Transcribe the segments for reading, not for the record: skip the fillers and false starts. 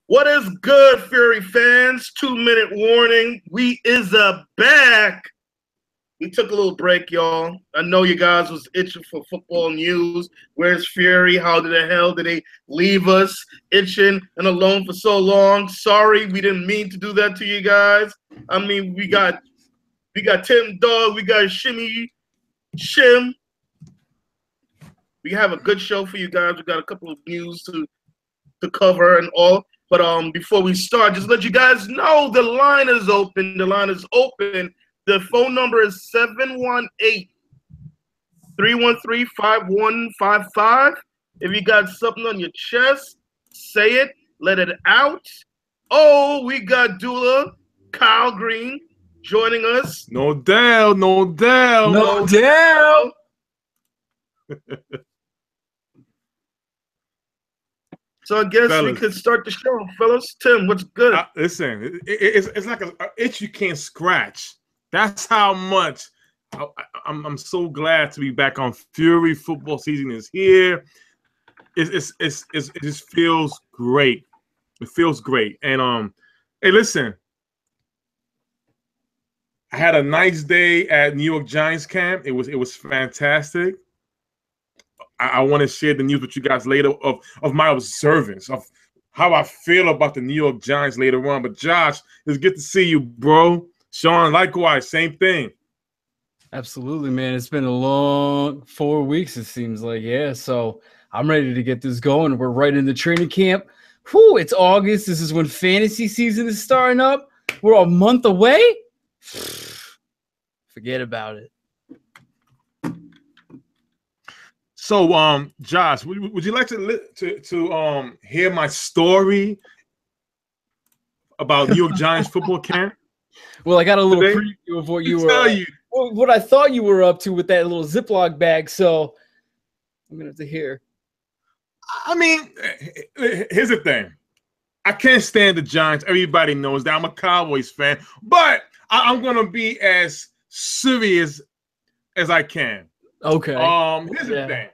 What is good, Fury fans? 2-minute warning. We is back. We took a little break, y'all. I know you guys was itching for football news. Where's Fury? How the hell did they leave us itching and alone for so long? Sorry, we didn't mean to do that to you guys. I mean, we got Tim Dog, we got Shimmy Shim. We have a good show for you guys. We got a couple of news to cover and all. But before we start, just let you guys know the line is open. The line is open. The phone number is 718-313-5155. If you got something on your chest, say it. Let it out. Oh, we got Dula, Kyle Green, joining us. No doubt. So I guess we could start the show, fellas. Tim, what's good? Listen, it's like an itch you can't scratch. That's how much I'm so glad to be back on Fury. Football season is here. It just feels great. It feels great. And hey, listen, I had a nice day at New York Giants camp. It was fantastic. I want to share the news with you guys later of my observance of how I feel about the New York Giants later on. But Josh, it's good to see you, bro. Sean, likewise, same thing. Absolutely, man. It's been a long 4 weeks, it seems like. Yeah, so I'm ready to get this going. We're right in the training camp. Whew, it's August. This is when fantasy season is starting up. We're a month away. Forget about it. So, Josh, would you like to hear my story about New York Giants football camp? Well, I got a little preview of what what I thought you were up to with that little Ziploc bag. So I'm gonna have to hear. I mean, here's the thing. I can't stand the Giants. Everybody knows that. I'm a Cowboys fan, but I'm gonna be as serious as I can. Okay. Here's the thing.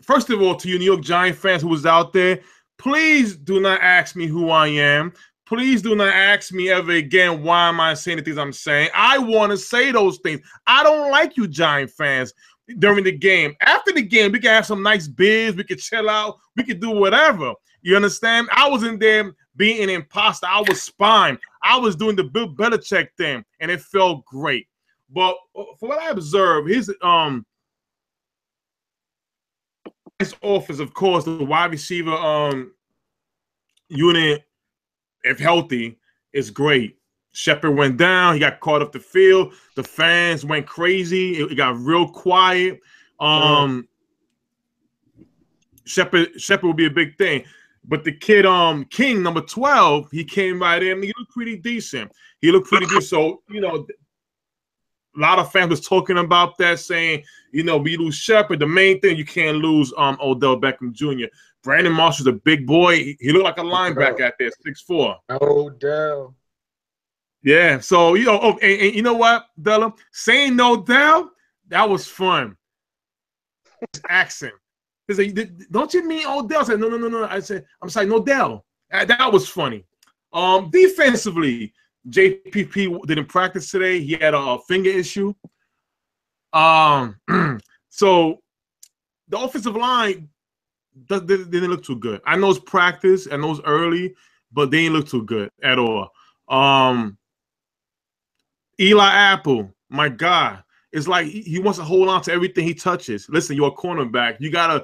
First of all, to you New York Giants fans who was out there, please do not ask me who I am. Please do not ask me ever again why am I saying the things I'm saying. I want to say those things. I don't like you Giant fans during the game. After the game, we can have some nice beers. We can chill out. We can do whatever. You understand? I was in there being an imposter. I was spying. I was doing the Bill Belichick thing, and it felt great. But for what I observed, his office, of course, the wide receiver unit, if healthy, is great. Shepard went down. He got caught up the field. The fans went crazy. It got real quiet. Shepard will be a big thing. But the kid, King, number 12, he came right in. He looked pretty decent. So, you know, a lot of fans was talking about that, saying, you know, we lose Shepard. The main thing, you can't lose Odell Beckham Jr. Brandon Marshall's a big boy. He looked like a linebacker out there, 6'4". Odell. Yeah, so, you know, and you know what, Della? Saying Odell, that was fun. His accent. He said, don't you mean Odell? I said, no. I said, I'm sorry, Odell. That was funny. Defensively, JPP didn't practice today. He had a finger issue. So the offensive line didn't look too good. I know it's practice. I know it's early, but they didn't look too good at all. Eli Apple, my God. It's like he wants to hold on to everything he touches. Listen, you're a cornerback. You can't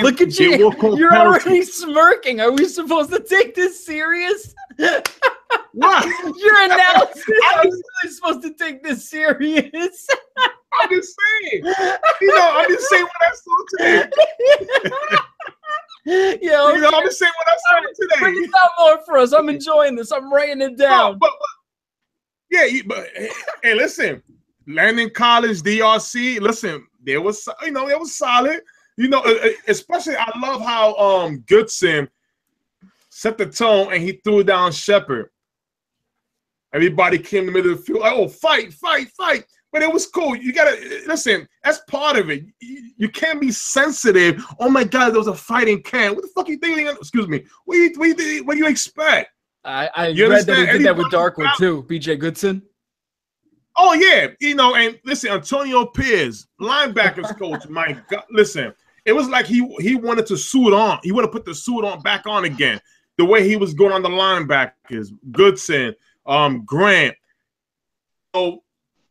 look at you. You're already smirking. Are we supposed to take this serious? What? Your analysis. Are we really supposed to take this serious? I'm just saying. You know, I'm just saying what I saw today. Yeah, okay. You know, I'm just saying what I saw today. Bring it down more for us. I'm enjoying this. I'm writing it down. But hey, listen. Landon College, DRC. Listen, it was solid. You know, especially I love how Goodson set the tone and he threw down Shepard. Everybody came in the middle of the field, like, oh, fight. But it was cool. You gotta listen. That's part of it. You can't be sensitive. Oh my God, there was a fight in camp. What the fuck you think? Excuse me. What do you expect? I read that he did that with Darkwood too. BJ Goodson. Oh yeah, and listen, Antonio Pierce, linebackers coach. My God, listen. It was like he wanted to suit on. He wanted to put the suit on back on again. The way he was going on the linebackers, Goodson, Grant. So.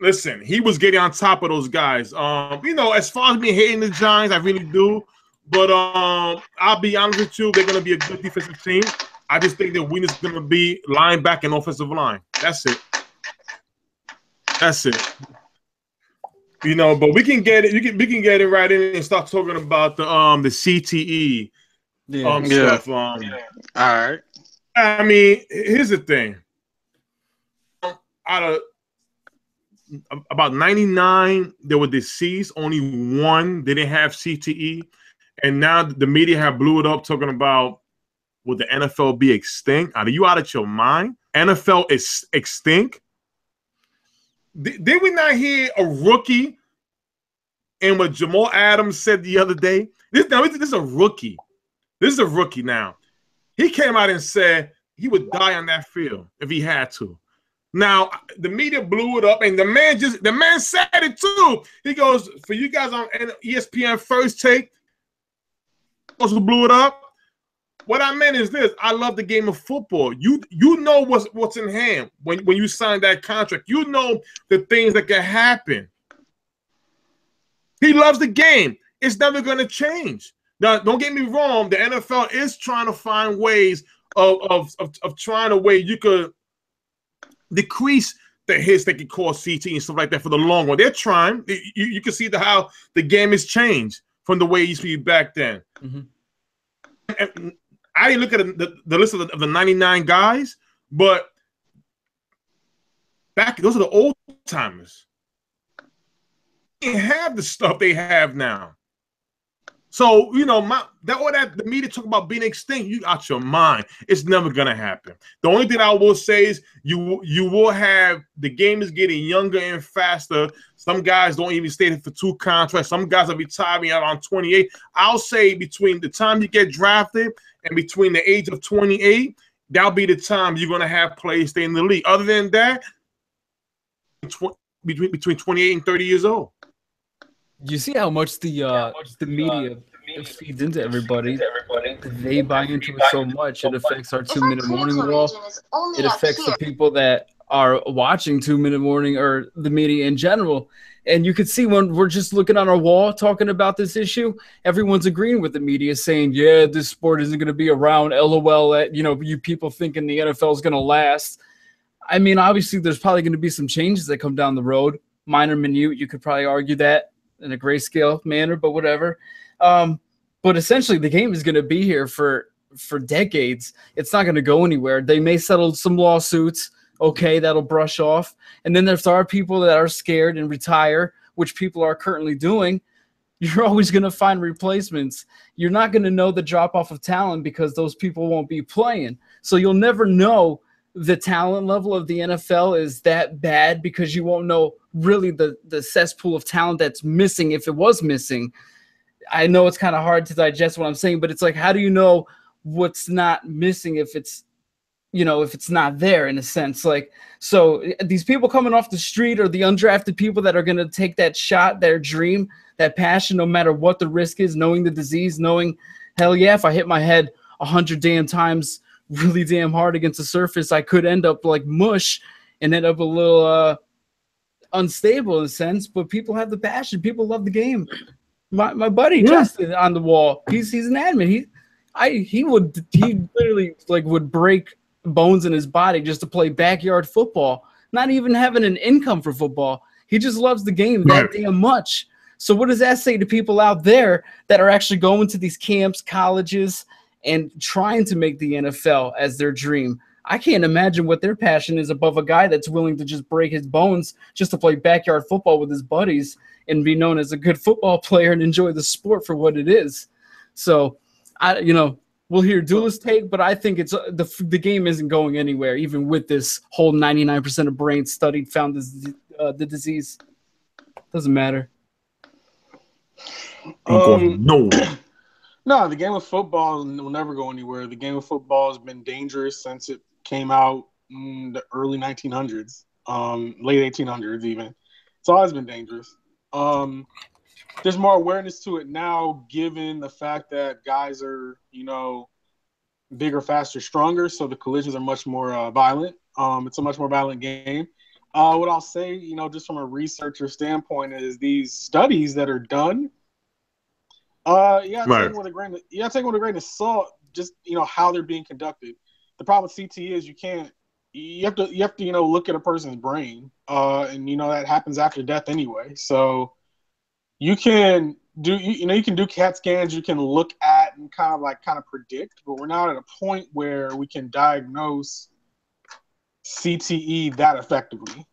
Listen, he was getting on top of those guys. As far as me hating the Giants, I really do. But I'll be honest with you, they're going to be a good defensive team. I just think the win is going to be linebacker and offensive line. That's it. But we can get it. We can get it right in and start talking about the CTE stuff. All right. I mean, here's the thing. Out of about 99 that were deceased, only one didn't have CTE, and now the media have blew it up talking about would the NFL be extinct? Are you out of your mind? NFL is extinct. Did we not hear a rookie and what Jamal Adams said the other day? This is a rookie. This is a rookie now. He came out and said he would die on that field if he had to. Now, the media blew it up, and the man said it too. He goes, for you guys on ESPN First Take, who blew it up. What I meant is this: I love the game of football. You know what's in hand when you sign that contract. You know the things that can happen. He loves the game. It's never going to change. Now, don't get me wrong. The NFL is trying to find ways of trying a way you could decrease the hits that can cause CT and stuff like that for the long run. They're trying. You can see how the game has changed from the way it used to be back then. Mm-hmm. And I didn't look at the list of the 99 guys, but those are the old timers. They didn't have the stuff they have now. So, the media talk about being extinct, you out your mind. It's never going to happen. The only thing I will say is you will have the game is getting younger and faster. Some guys don't even stay for 2 contracts. Some guys are retiring out on 28. I'll say between the time you get drafted and between the age of 28, that'll be the time you're going to have players stay in the league. Other than that, between 28 and 30 years old. You see how much the media feeds into everybody. They buy into it so much. It affects our 2-minute morning law. It affects the people that are watching 2-minute morning or the media in general. And you could see when we're just looking on our wall talking about this issue, everyone's agreeing with the media saying, yeah, this sport isn't going to be around. LOL at, you people thinking the NFL is going to last. I mean, obviously, there's probably going to be some changes that come down the road. Minor, minute, you could probably argue that in a grayscale manner, but whatever. But essentially, the game is going to be here for decades. It's not going to go anywhere. They may settle some lawsuits. Okay, that'll brush off. And then there's our people that are scared and retire, which people are currently doing. You're always going to find replacements. You're not going to know the drop-off of talent because those people won't be playing. So you'll never know the talent level of the NFL is that bad because you won't know really the cesspool of talent that's missing if it was missing. I know it's kind of hard to digest what I'm saying, but it's like, how do you know what's not missing if it's, if it's not there in a sense? Like, so these people coming off the street or the undrafted people that are going to take that shot, their dream, that passion, no matter what the risk is, knowing the disease, knowing, hell yeah, if I hit my head 100 damn times really damn hard against the surface, I could end up like mush and end up a little unstable in a sense, but people have the passion. People love the game. My buddy Justin on the wall, he's an admin. He literally like would break bones in his body just to play backyard football, not even having an income for football. He just loves the game that damn much. So what does that say to people out there that are actually going to these camps, colleges, and trying to make the NFL as their dream? I can't imagine what their passion is above a guy that's willing to just break his bones just to play backyard football with his buddies and be known as a good football player and enjoy the sport for what it is. So, we'll hear Dula's take, but I think it's the game isn't going anywhere, even with this whole 99% of brains studied found the disease. Doesn't matter. Ain't going nowhere. No, the game of football will never go anywhere. The game of football has been dangerous since it came out in the early 1900s, late 1800s even. It's always been dangerous. There's more awareness to it now, given the fact that guys are, bigger, faster, stronger, so the collisions are much more violent. It's a much more violent game. What I'll say, just from a researcher standpoint, is these studies that are done. Take it with a grain of salt. Just how they're being conducted. The problem with CTE is you have to look at a person's brain, and that happens after death anyway. So you can do you can do CAT scans, you can look at and kind of predict, but we're not at a point where we can diagnose CTE that effectively.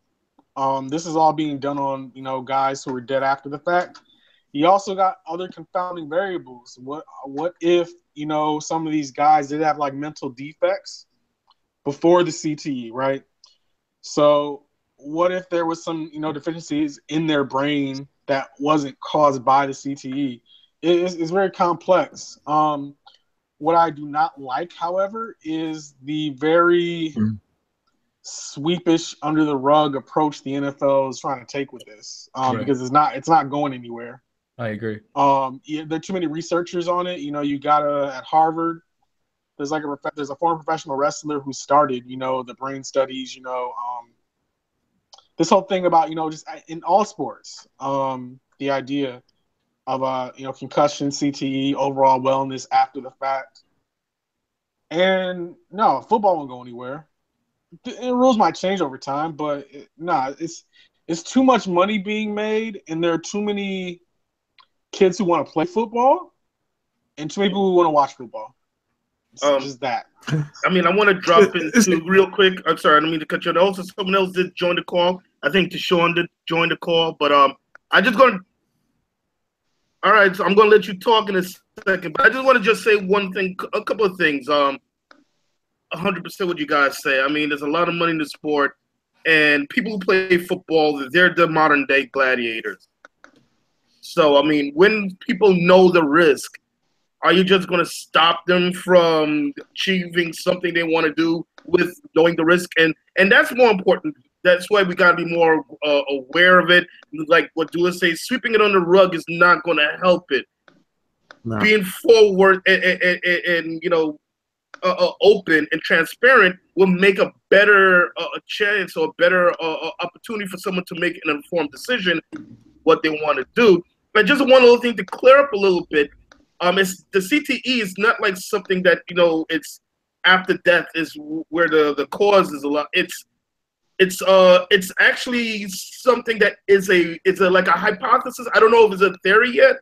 This is all being done on guys who are dead after the fact. You also got other confounding variables. What if some of these guys did have mental defects before the CTE, right? So what if there was some deficiencies in their brain that wasn't caused by the CTE? It's very complex. What I do not like, however, is the very sweepish, under the rug approach the NFL is trying to take with this, because it's not going anywhere. I agree. There are too many researchers on it. You got at Harvard. There's a former professional wrestler who started the brain studies. This whole thing about just in all sports, the idea of concussion, CTE, overall wellness after the fact. And no, football won't go anywhere. The rules might change over time, but it's too much money being made, and there are too many kids who want to play football and too many people who want to watch football. It's just that. I want to drop into real quick. I'm sorry, I don't mean to cut you off. Also, someone else did join the call. I think Deshaun did join the call, but I just going to. All right, so I'm going to let you talk in a second, but I just want to say one thing, a couple of things. 100% what you guys say. There's a lot of money in the sport, and people who play football, they're the modern day gladiators. So, when people know the risk, are you just going to stop them from achieving something they want to do with knowing the risk? And that's more important. That's why we got to be more aware of it. Like what Dula says, sweeping it under the rug is not going to help it. No. Being forward and open and transparent will make a better chance or a better opportunity for someone to make an informed decision what they want to do. But just one little thing to clear up a little bit. It's the CTE is not like something that it's after death is where the cause is a lot. It's actually something that is like a hypothesis. I don't know if it's a theory yet,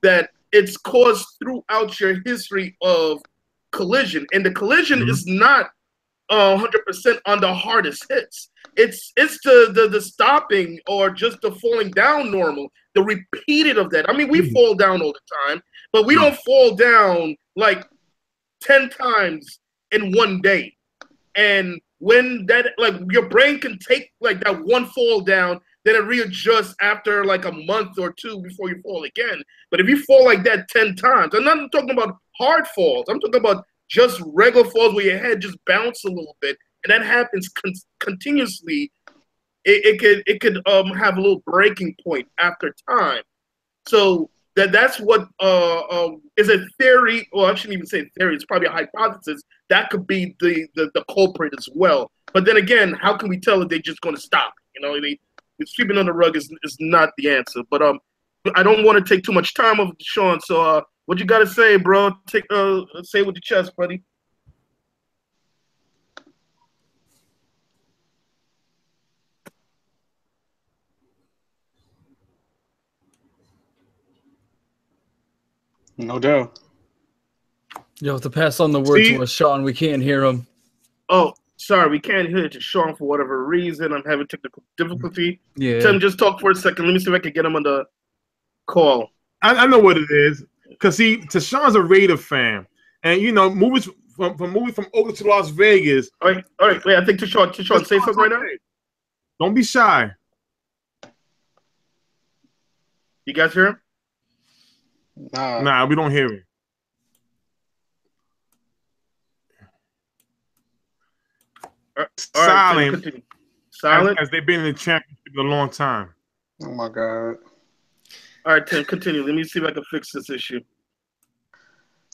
that it's caused throughout your history of collision, and the collision is not 100% on the hardest hits. It's the stopping or just the falling down normal, the repeated of that. We fall down all the time, but we don't fall down like 10 times in one day. And when that, your brain can take that one fall down, then it readjusts after a month or two before you fall again. But if you fall like that 10 times, I'm not talking about hard falls. I'm talking about just regular falls where your head just bounces a little bit, and that happens continuously. It could have a little breaking point after time. So that's what is a theory, or I shouldn't even say theory. It's probably a hypothesis that could be the culprit as well. But then again, how can we tell if they're just going to stop? Sweeping on the rug is not the answer. But I don't want to take too much time of Sean. So what you got to say, bro? Say it with your chest, buddy. No doubt. You'll have to pass on the word to us, Sean. We can't hear him. Oh, sorry. We can't hear it to Sean for whatever reason. I'm having technical difficulty. Yeah. Tim, just talk for a second. Let me see if I can get him on the call. I know what it is. Because, Tashawn's a Raider fan. And, movies from Oakland to Las Vegas. All right. Wait, I think Tashawn, say something right now. Don't be shy. You guys hear him? Nah, we don't hear him. All Silent. Right, silent. As they've been in the championship a long time. Oh my God. All right, Tim, continue. Let me see if I can fix this issue.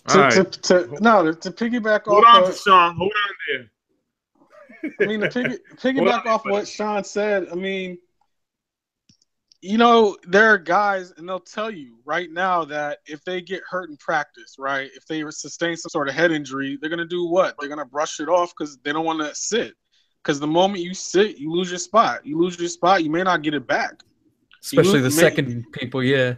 To piggyback Hold off. on, Sean. Hold on there. I mean, to piggyback off what Sean said. I mean, you know, there are guys, and they'll tell you right now that if they get hurt in practice, right, if they sustain some sort of head injury, they're going to do what? They're going to brush it off because they don't want to sit. Because the moment you sit, you lose your spot. You lose your spot, you may not get it back. Especially the second people, yeah.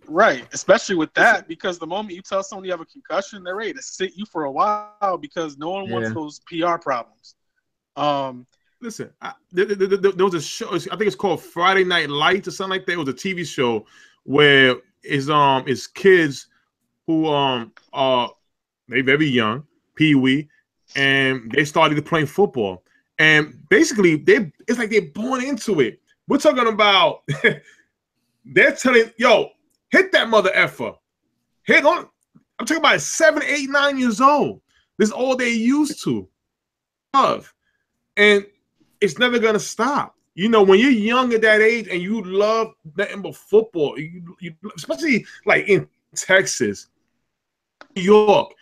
Right, especially with that, because the moment you tell someone you have a concussion, they're ready to sit you for a while because no one wants those PR problems. Listen, there was a show. I think it's called Friday Night Lights or something like that. It was a TV show where it's kids who are they very young, pee-wee, and they started playing football. And basically, it's like they're born into it. We're talking about they're telling, yo, hit that mother effer. Hit on. I'm talking about 7, 8, 9 years old. This is all they used to. Love. And it's never gonna stop. You know, when you're young at that age and you love nothing but football, you especially like in Texas, New York,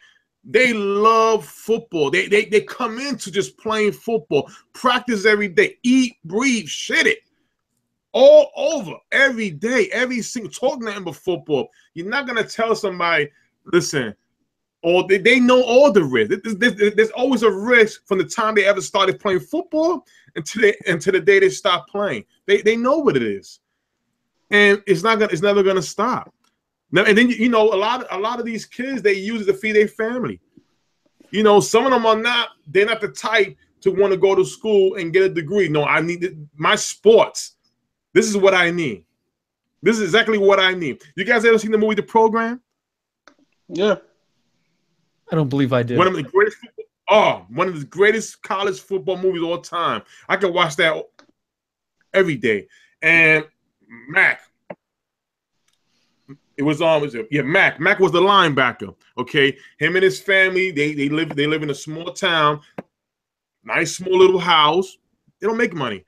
they love football. They come into just playing football, practice every day, eat, breathe, shit it. All over, every day, every single talk nothing but football. You're not gonna tell somebody, listen, or they know all the risk. There's always a risk from the time they ever started playing football until the day they stop playing. They know what it is, and it's never gonna stop. Now, and then you know a lot of these kids, they use it to feed their family. You know, some of them they're not the type to want to go to school and get a degree. No, I need my sports. This is what I need. This is exactly what I need. You guys ever seen the movie The Program? Yeah. I don't believe I did. One of the greatest college football movies of all time. I can watch that every day. And Mac, Mac was the linebacker. Okay, him and his family, they live in a small town, nice small little house. They don't make money.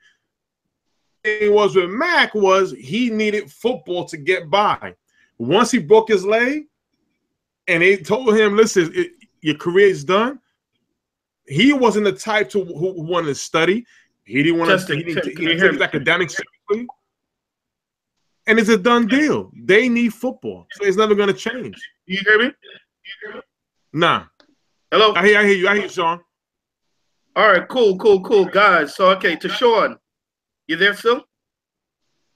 Thing was with Mac was he needed football to get by. Once he broke his leg, and they told him, "Listen, your career is done." He wasn't the type who wanted to study. He didn't want to. He didn't take his academics seriously. And it's a done deal. They need football, so it's never going to change. You hear me? Nah. Hello. I hear you, Sean. All right, cool, guys. So okay, Tashawn, you there still?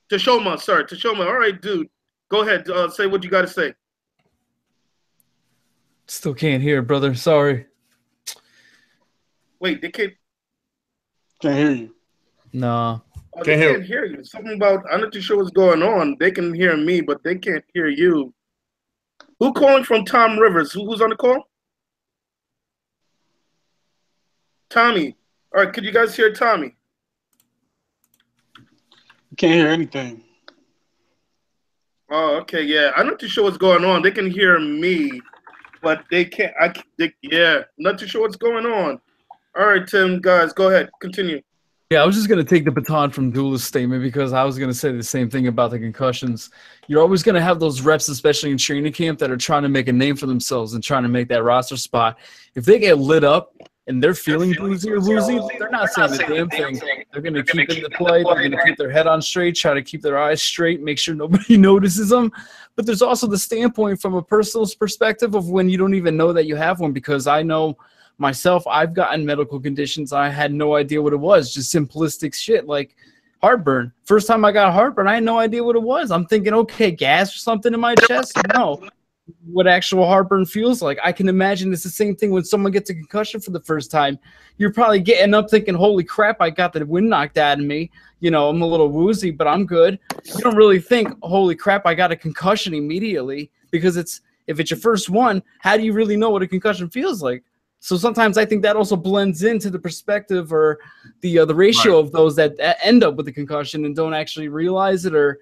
Tashoma. All right, dude, go ahead. Say what you got to say. Still can't hear, brother. Sorry. Wait, they can't hear you. No. Oh, they can't hear you. Something about, I'm not too sure what's going on. They can hear me, but they can't hear you. Who calling from Tom Rivers? Who's on the call? Tommy. All right, could you guys hear Tommy? Can't hear anything. Oh, okay, yeah. I'm not too sure what's going on. They can hear me, but they can't. Not too sure what's going on. All right, Tim, guys, go ahead. Continue. Yeah, I was just going to take the baton from Dula's statement because I was going to say the same thing about the concussions. You're always going to have those reps, especially in training camp, that are trying to make a name for themselves and trying to make that roster spot. If they get lit up and they're feeling boozy or woozy, they're not saying the damn thing. They're going to keep in the play. They're going to keep their head on straight, try to keep their eyes straight, make sure nobody notices them. But there's also the standpoint from a personal perspective of when you don't even know that you have one, because I know – myself, I've gotten medical conditions. I had no idea what it was. Just simplistic shit like heartburn. First time I got heartburn, I had no idea what it was. I'm thinking, okay, gas or something in my chest? No. What actual heartburn feels like. I can imagine it's the same thing when someone gets a concussion for the first time. You're probably getting up thinking, holy crap, I got the wind knocked out of me. You know, I'm a little woozy, but I'm good. You don't really think, holy crap, I got a concussion immediately, because if it's your first one, how do you really know what a concussion feels like? So sometimes I think that also blends into the perspective or the ratio of those that end up with a concussion and don't actually realize it, or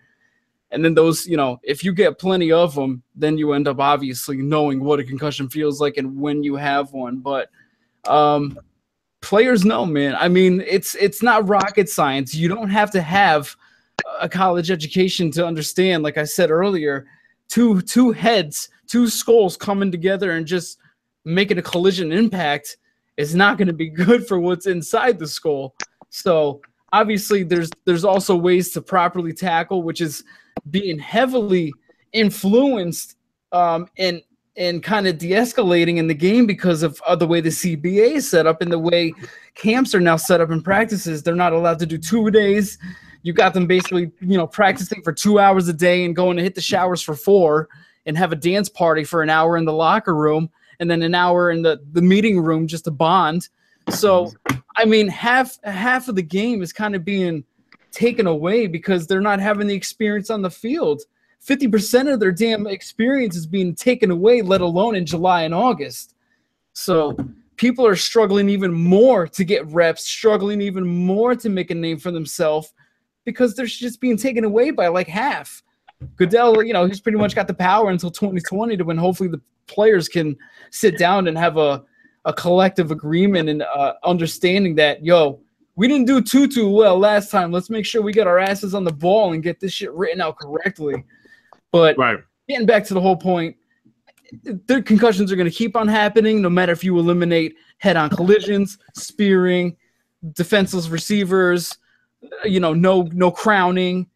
And then those, if you get plenty of them, then you end up obviously knowing what a concussion feels like and when you have one. But players know, man. I mean, it's not rocket science. You don't have to have a college education to understand. Like I said earlier, two heads, two skulls coming together and just making a collision impact is not going to be good for what's inside the skull. So obviously there's also ways to properly tackle, which is being heavily influenced and kind of de-escalating in the game because of the way the CBA is set up and the way camps are now set up in practices. They're not allowed to do 2 days. You got them basically, practicing for 2 hours a day and going to hit the showers for 4 and have a dance party for an hour in the locker room and then an hour in the meeting room just to bond. So, I mean, half of the game is kind of being taken away because they're not having the experience on the field. 50% of their damn experience is being taken away, let alone in July and August. So people are struggling even more to get reps, struggling even more to make a name for themselves because they're just being taken away by like half. Goodell, he's pretty much got the power until 2020 to when hopefully the players can sit down and have a collective agreement and understanding that, we didn't do too well last time. Let's make sure we get our asses on the ball and get this shit written out correctly. But Getting back to the whole point, the concussions are going to keep on happening no matter if you eliminate head-on collisions, spearing, defenseless receivers, no crowning,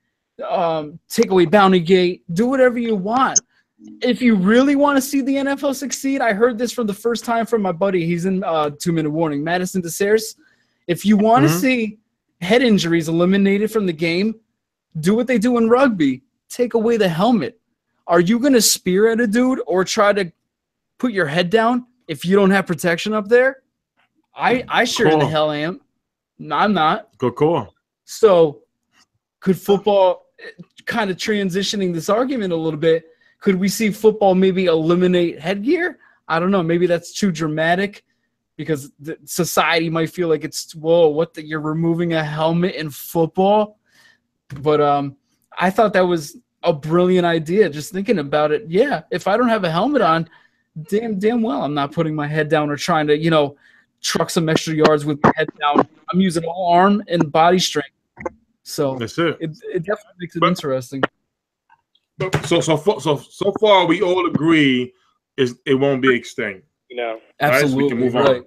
take away bounty gate, do whatever you want. If you really want to see the NFL succeed, I heard this for the first time from my buddy. He's in 2-minute warning, Madison DeSares. If you want to see head injuries eliminated from the game, do what they do in rugby. Take away the helmet. Are you going to spear at a dude or try to put your head down if you don't have protection up there? I sure the hell am. No, I'm not. Good call. So could football, kind of transitioning this argument a little bit, could we see football maybe eliminate headgear? I don't know. Maybe that's too dramatic because society might feel like it's, you're removing a helmet in football. But I thought that was a brilliant idea just thinking about it. Yeah, if I don't have a helmet on, damn well I'm not putting my head down or trying to, truck some extra yards with my head down. I'm using all arm and body strength. So that's it. It definitely makes it interesting. So far we all agree it won't be extinct. Absolutely. Right, so we can move on.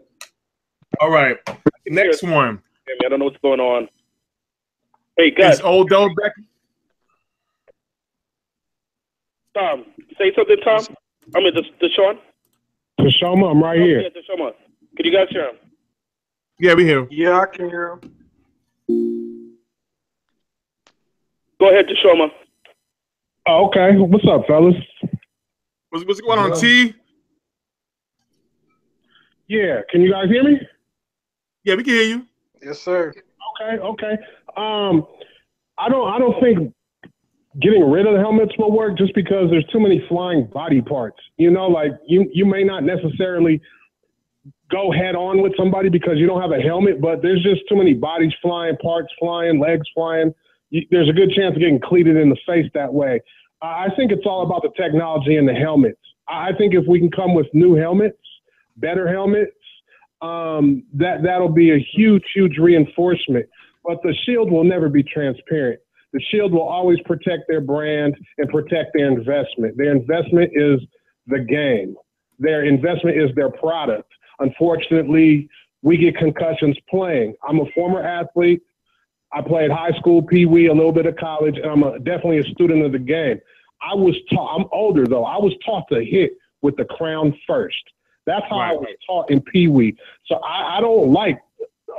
All right. Next one. I don't know what's going on. Hey, guys. It's Odell Beckham. Tom, say something, Tom. I'm in Deshaun. Deshaun, I'm right here. Yeah, Deshaun. Can you guys hear him? Yeah, we hear him. Yeah, I can hear him. Go ahead, Deshaun. Oh, okay. What's up, fellas? What's going on, T? Yeah, can you guys hear me? Yeah, we can hear you. Yes, sir. Okay. I don't think getting rid of the helmets will work just because there's too many flying body parts. Like you may not necessarily go head on with somebody because you don't have a helmet, but there's just too many bodies flying, parts flying, legs flying. There's a good chance of getting cleated in the face that way. I think it's all about the technology and the helmets. I think if we can come with new helmets, better helmets, that'll be a huge reinforcement. But the shield will never be transparent. The shield will always protect their brand and protect their investment. Their investment is the game. Their investment is their product. Unfortunately, we get concussions playing. I'm a former athlete. I played high school, pee-wee, a little bit of college, and I'm definitely a student of the game. I'm older, though. I was taught to hit with the crown first. That's how I was taught in pee-wee. So I don't like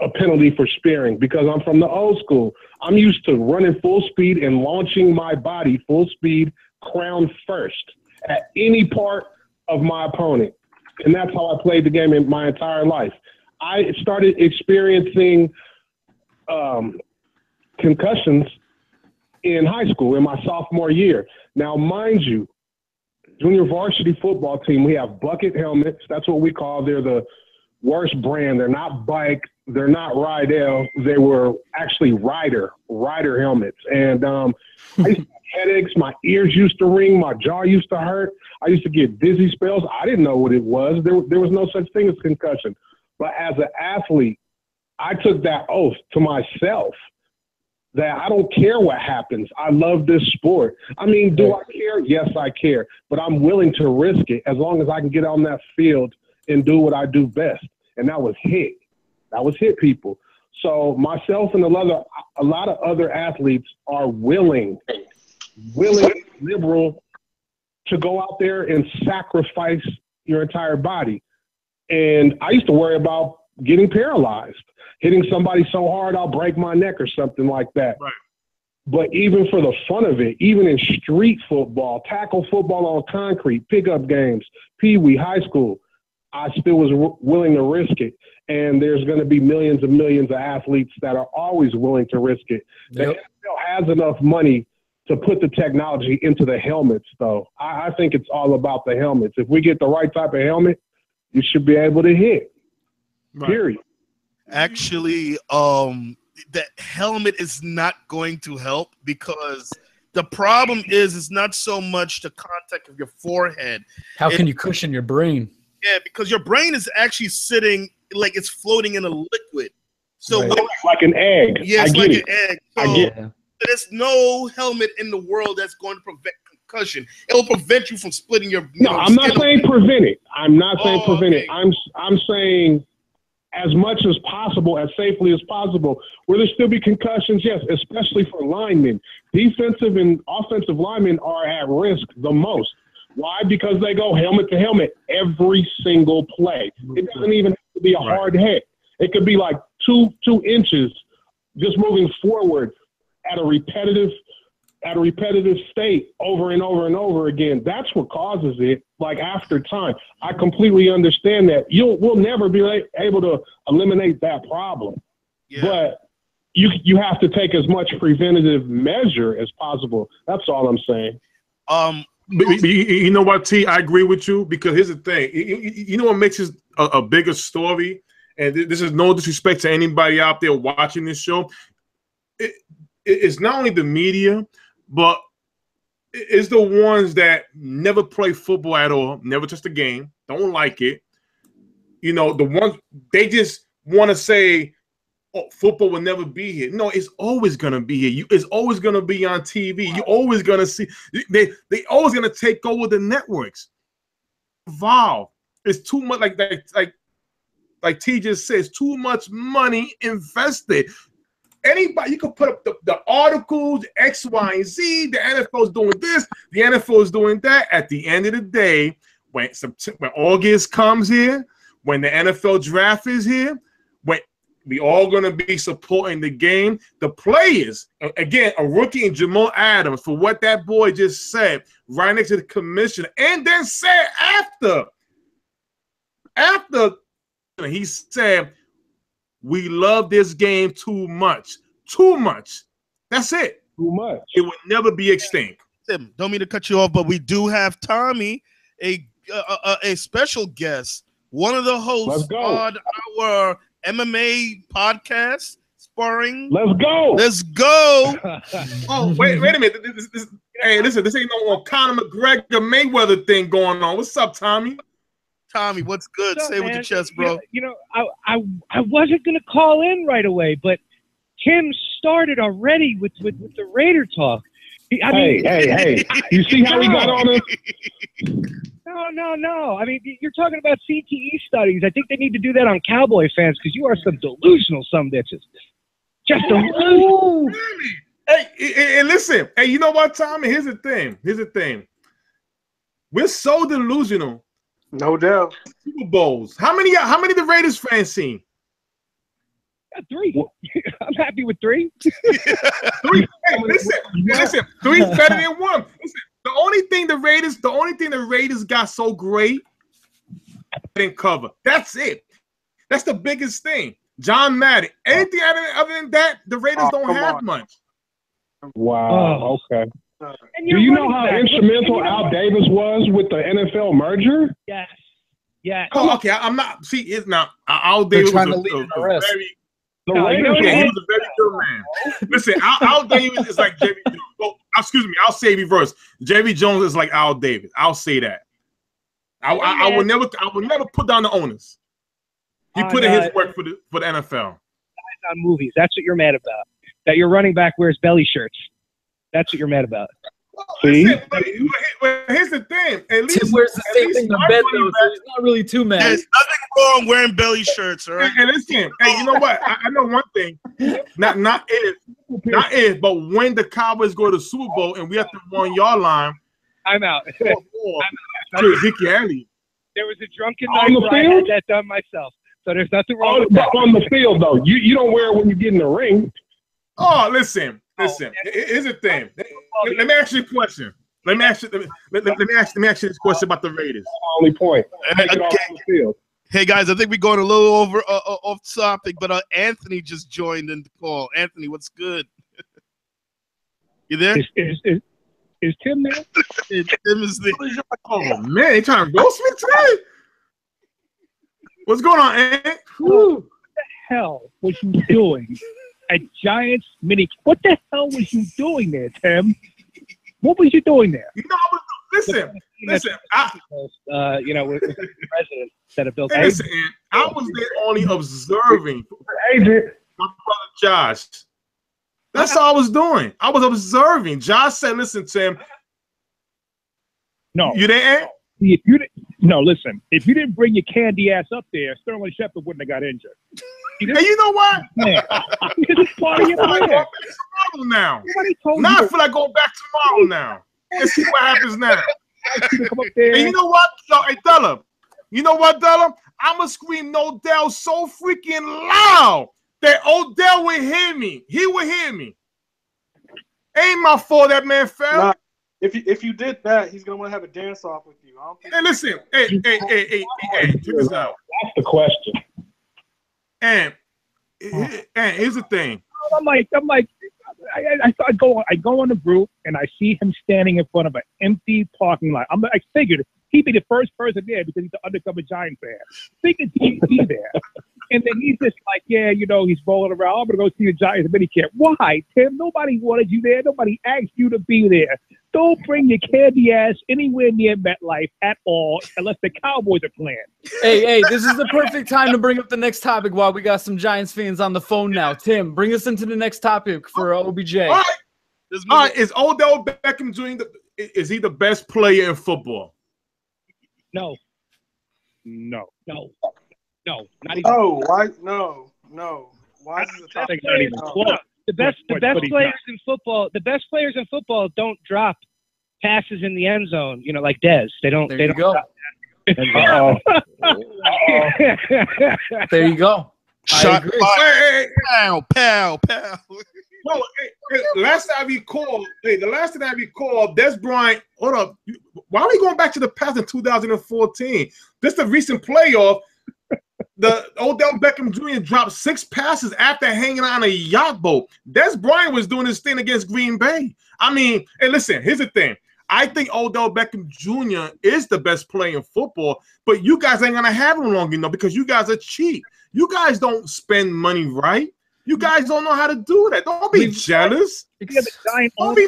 a penalty for spearing because I'm from the old school. I'm used to running full speed and launching my body full speed, crown first at any part of my opponent. And that's how I played the game in my entire life. I started experiencing concussions in high school in my sophomore year. Now, mind you, junior varsity football team, we have bucket helmets. That's what we call. They're the worst brand. They're not Bike. They're not Rydell. They were actually Ryder helmets. And I used to headaches. My ears used to ring. My jaw used to hurt. I used to get dizzy spells. I didn't know what it was. There was no such thing as concussion. But as an athlete, I took that oath to myself that I don't care what happens. I love this sport. I mean, do I care? Yes, I care. But I'm willing to risk it as long as I can get on that field and do what I do best. And that was hit. That was hit people. So myself and a lot of other athletes are willing, liberal to go out there and sacrifice your entire body. And I used to worry about getting paralyzed, hitting somebody so hard I'll break my neck or something like that. Right. But even for the fun of it, even in street football, tackle football on concrete, pickup games, peewee, high school, I still was willing to risk it. And there's going to be millions and millions of athletes that are always willing to risk it. The NFL has enough money to put the technology into the helmets, though. I think it's all about the helmets. If we get the right type of helmet, you should be able to hit. Right. Period. Actually, the helmet is not going to help because the problem is it's not so much the contact of your forehead. How can you cushion your brain? Yeah, because your brain is actually sitting like it's floating in a liquid. So right. Like an egg. Yeah, it's like an egg. So I get it. There's no helmet in the world that's going to prevent concussion. It will prevent you from splitting your. I'm not saying prevent it. I'm not saying prevent it. I'm saying as much as possible, as safely as possible. Will there still be concussions? Yes, especially for linemen. Defensive and offensive linemen are at risk the most. Why? Because they go helmet to helmet every single play. It doesn't even have to be a hard hit. It could be like two inches just moving forward at a repetitive state over and over and over again. That's what causes it. Like after time, I completely understand that. We'll never be able to eliminate that problem, but you have to take as much preventative measure as possible. That's all I'm saying. You know what, T? I agree with you because here's the thing. You know what makes this a bigger story? And this is no disrespect to anybody out there watching this show. It's not only the media, but it's the ones that never play football at all, never touch the game, don't like it. You know, the ones they just want to say, "Oh, football will never be here." No, it's always gonna be here. It's always gonna be on TV. You're always gonna see. They always gonna take over the networks. Evolve. It's too much. Like T just says, too much money invested. Anybody, you can put up the articles, X, Y, and Z. The NFL is doing this. The NFL is doing that. At the end of the day, when August comes here, when the NFL draft is here, when we all going to be supporting the game, the players, again, a rookie in Jamal Adams, for what that boy just said, right next to the commissioner, and then said after he said, we love this game too much. Too much. That's it. Too much. It will never be extinct. Tim, don't mean to cut you off, but we do have Tommy, a special guest, one of the hosts on our MMA podcast, Sparring. Let's go. Let's go. Oh, wait a minute. Hey, listen, this ain't no Conor McGregor Mayweather thing going on. What's up, Tommy? Tommy, what's good? Say it with your chest, bro. I wasn't gonna call in right away, but Tim started already with the Raider talk. Hey! You see how he got on us? No. I mean, you're talking about CTE studies. I think they need to do that on Cowboy fans because you are some delusional some bitches. Just delusional. Hey, and listen. Hey, you know what, Tommy? Here's the thing. We're so delusional. No doubt. Super Bowls. How many of the Raiders fans seen? 3. I'm happy with 3. 3. Hey, listen. 3 better than 1. Listen, the only thing the Raiders got so great, they didn't cover. That's it. That's the biggest thing. John Madden. Anything other than that, the Raiders don't have much. Wow. Okay. Do you know how instrumental Al Davis was with the NFL merger? Yes. Oh, okay. I'm not. See, it's not. Al Davis was a very The No, Raiders. Yeah, he was a very good man. Listen, Al Davis is like Jerry Jones. Oh, excuse me, I'll say reverse. Jerry Jones is like Al Davis. I'll say that. I would never put down the owners. He put in his work for the NFL. On movies, that's what you're mad about. That your running back wears belly shirts. That's what you're mad about. Listen, but here's the thing. At least Tim wears the same thing to bed, though, so he's not really too mad. There's nothing wrong wearing belly shirts, all right? And listen, hey, you know what? I know one thing. Not if, but when the Cowboys go to the Super Bowl and we have the 1 yard line, I'm out. to Ezekiel Elliott. There was a drunken On night the where I field? had that done myself. So there's nothing wrong with that. On the field, though, you don't wear it when you get in the ring. Oh, listen. Here's the thing. Let me ask you a question. Let me ask you this question about the Raiders. Only point. Hey guys, I think we're going a little over off topic, but Anthony just joined in the call. Anthony, what's good? You there? Is Tim there? Tim is there. Oh man, they trying to roast me today. What's going on, Ant? What the hell was you doing at Giants mini? What the hell was you doing there, Tim? What was you doing there? You know, listen. With the president that have built. Hey, listen, Ant, I was there only observing. Agent. My brother Josh. That's all I was doing. I was observing. Josh said, "Listen, Tim. No, you there, Ant? if you didn't, no, listen. If you didn't bring your candy ass up there, Sterling Shepard wouldn't have got injured. Hey, you know what? It's part of your plan. Tomorrow now. Now I feel like going back tomorrow now. Let's see what happens now. Come up there. And you know what? Yo, hey, Della. You know what, Della? I'ma scream Odell so freaking loud that Odell would hear me. He would hear me. Ain't my fault that man fell. Nah, if you did that, he's gonna want to have a dance off with you. I don't think. Hey, listen. Hey, check this out. That's the question. And here's the thing. I'm like, I go on the group and I see him standing in front of an empty parking lot. I figured he'd be the first person there because he's an undercover Giant fan. Thinking he'd be there. And then he's just like, yeah, he's rolling around. I'm going to go see the Giants minicamp. Why, Tim? Nobody wanted you there. Nobody asked you to be there. Don't bring your candy ass anywhere near MetLife at all unless the Cowboys are playing. Hey, this is the perfect time to bring up the next topic while we got some Giants fans on the phone now. Tim, bring us into the next topic for OBJ. All right. Is Odell Beckham Jr. Is he the best player in football? No. Not even. Oh, why? No. Why is this a topic? Not even close. The best players in football don't drop passes in the end zone, like Dez. They don't. There they you don't go. There you go. Shot. Pow. No, the last time I recall, Des Bryant. Hold up. Why are we going back to the past in 2014? This is the recent playoff. The Odell Beckham Jr. dropped 6 passes after hanging out on a yacht boat. Des Bryant was doing his thing against Green Bay. I mean, hey, listen, here's the thing. I think Odell Beckham Jr. is the best player in football, but you guys ain't going to have him long enough because you guys are cheap. You guys don't spend money right. You guys don't know how to do that. Don't be jealous. Don't be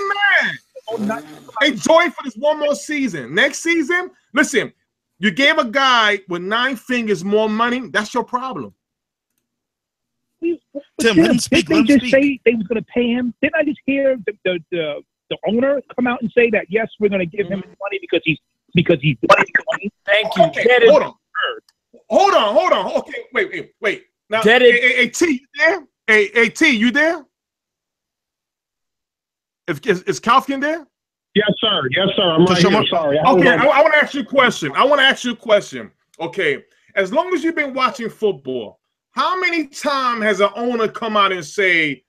mad. Enjoy it for this one more season. Next season, listen, you gave a guy with 9 fingers more money. That's your problem. Tim, let him speak. Didn't they just say they was going to pay him? Didn't I just hear the owner come out and say that, yes, we're going to give him money because he's money? Thank you. Okay, hold on. Okay, wait. Now, hey, T, you there? Hey, T, you there? Is Kaufman there? Yes, sir. I'm right here. Sorry. Okay, I want to ask you a question. Okay, as long as you've been watching football, how many times has an owner come out and say,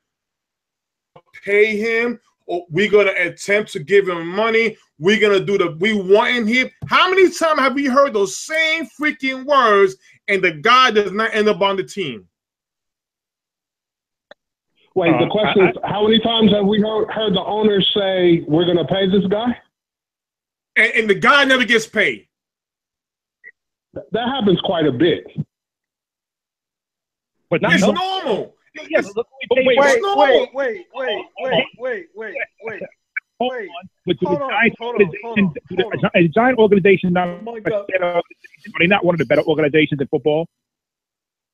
pay him, or we're going to attempt to give him money, we're going to do we want him here? How many times have we heard those same freaking words and the guy does not end up on the team? Wait, the question is, how many times have we heard the owner say, we're going to pay this guy? And the guy never gets paid. That happens quite a bit. But it's normal. Yes, look who we Wait, paid. No. wait. Hold Wait. on. But Hold on, hold on. a Giant organization, not Oh my God. are they not one of the better organizations in football?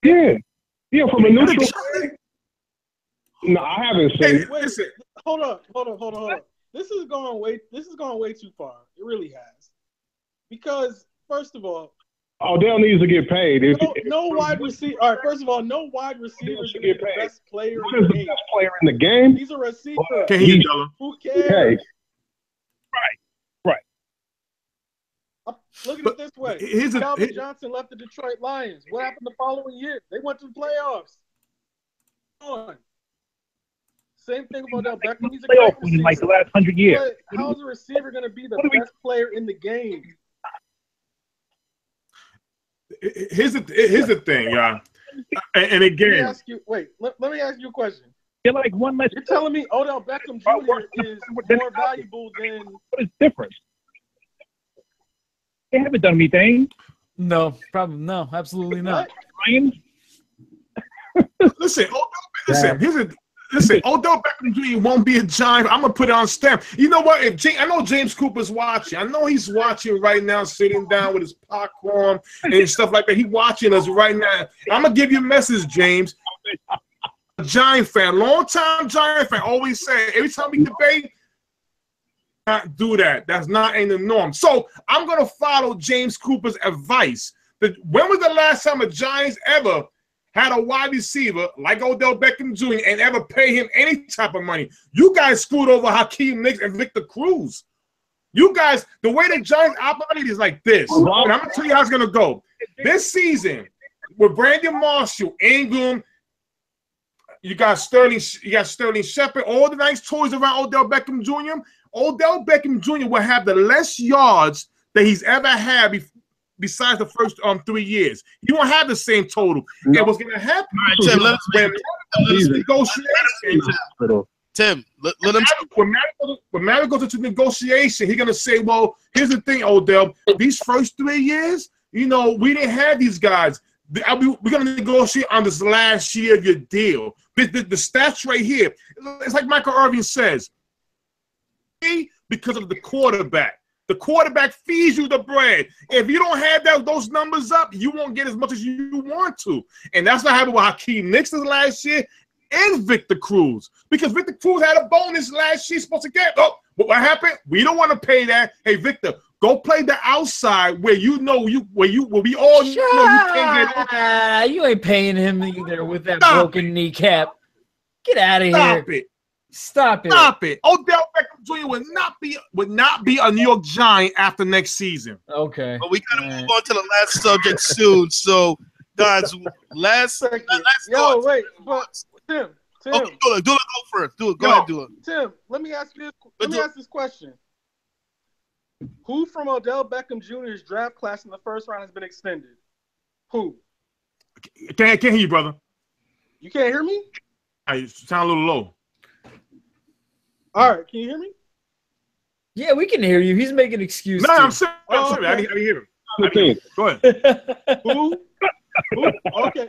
Yeah. Yeah, from a neutral. No, I haven't seen it. Wait, hold on. This is going way too far. It really has. Because first of all, Odell needs to get paid. no wide receiver. All right, first of all, no wide receiver is going to be the best player What in is the the game. best player in the game? He's a receiver. Can't hear you, Della. Who Hey, cares? Right. Look at it this way. Here's Calvin Johnson left the Detroit Lions. What happened the following year? They went to the playoffs. Come on. Same thing with Odell Beckham. He's a Playoff great win in like the receiver. last 100 years. But how is a receiver going to be the What do we- best player in the game? Here's the thing, y'all. And Let me again, ask you. Wait. Let me ask you a question. They're like one less. You're telling me Odell Beckham Jr. is more valuable than? What is different? They haven't done anything. No, probably no, absolutely not. Ryan, listen, Odell Beckham Jr. won't be a Giant. I'm gonna put it on stamp. You know what? I know James Cooper's watching. I know he's watching right now, sitting down with his popcorn and stuff like that. He's watching us right now. I'm gonna give you a message, James. A Giant fan, long-time Giant fan, always say every time we debate, not do that. That's not in the norm. So I'm gonna follow James Cooper's advice. When was the last time a Giants ever had a wide receiver like Odell Beckham Jr. and ever pay him any type of money? You guys screwed over Hakeem Nicks and Victor Cruz. You guys, the way the Giants operate is like this. And I'm gonna tell you how it's gonna go. This season, with Brandon Marshall, Ingram, you got Sterling Shepard, all the nice toys around Odell Beckham Jr. Odell Beckham Jr. will have the less yards that he's ever had besides the first 3 years. He won't have the same total. No. And what's going to happen? Tim, let him. When Matt goes into negotiation, he's going to say, well, here's the thing, Odell. These first 3 years, we didn't have these guys. We're going to negotiate on this last year of your deal. The stats right here, it's like Michael Irvin says, because of the quarterback. The quarterback feeds you the bread. If you don't have those numbers up, you won't get as much as you want to. And that's what happened with Hakeem Nicks last year and Victor Cruz. Because Victor Cruz had a bonus last year supposed to get. Oh, but what happened? We don't want to pay that. Hey, Victor, go play the outside where we all know you can't get. You ain't paying him either with that broken kneecap. Get out of here. Stop it. Odell Beckham Jr. would not be a New York Giant after next season. Okay. But we gotta move on to the last subject soon. So, guys, last Yo, wait, but Tim. Okay, Dula, go first. Go ahead, Dula. Tim, let me ask this question. Who from Odell Beckham Jr.'s draft class in the first round has been extended? Who? Can't hear you, brother. You can't hear me? I sound a little low. All right, can you hear me? Yeah, we can hear you. He's making excuses. No, I'm sorry. Okay. I can hear him. Okay. Go ahead. Who? Okay.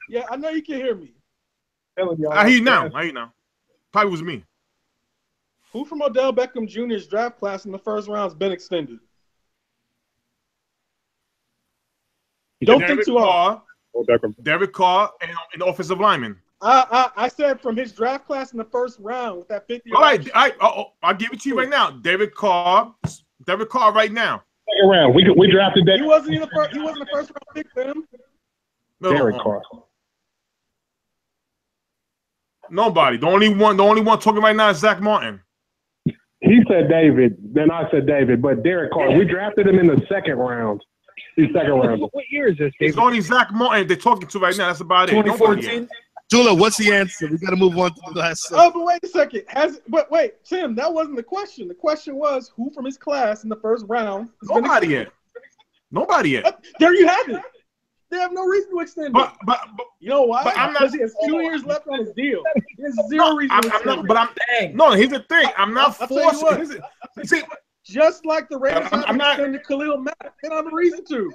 Yeah, I know you can hear me. I hear you now. Probably was me. Who from Odell Beckham Jr.'s draft class in the first round has been extended? Don't think too hard. Derek Carr and offensive lineman. I said from his draft class in the first round with that 50. All right, I'll give it to you right now. Derek Carr right now. Second round. We drafted that. He wasn't the first round pick for him. No, Derek Carr. Nobody. The only one talking right now is Zach Martin. He said David. Then I said David. But Derek Carr, we drafted him in the second round. He's second round. What year is this, David? It's only Zach Martin they're talking to right now. That's about it. 2014. Dula, what's the answer? We got to move on to the last subject. Oh, but wait a second. Wait, Tim, that wasn't the question. The question was who from his class in the first round? Nobody yet. There you have it. They have no reason to extend it. But you know why? But I'm not. Because he has 2 years left on his deal. He has zero reason to extend it. No, here's the thing. I'm not I'll tell you forcing. what. See, Just like the Raiders I'm not- extended Khalil Mack, they don't have a reason to.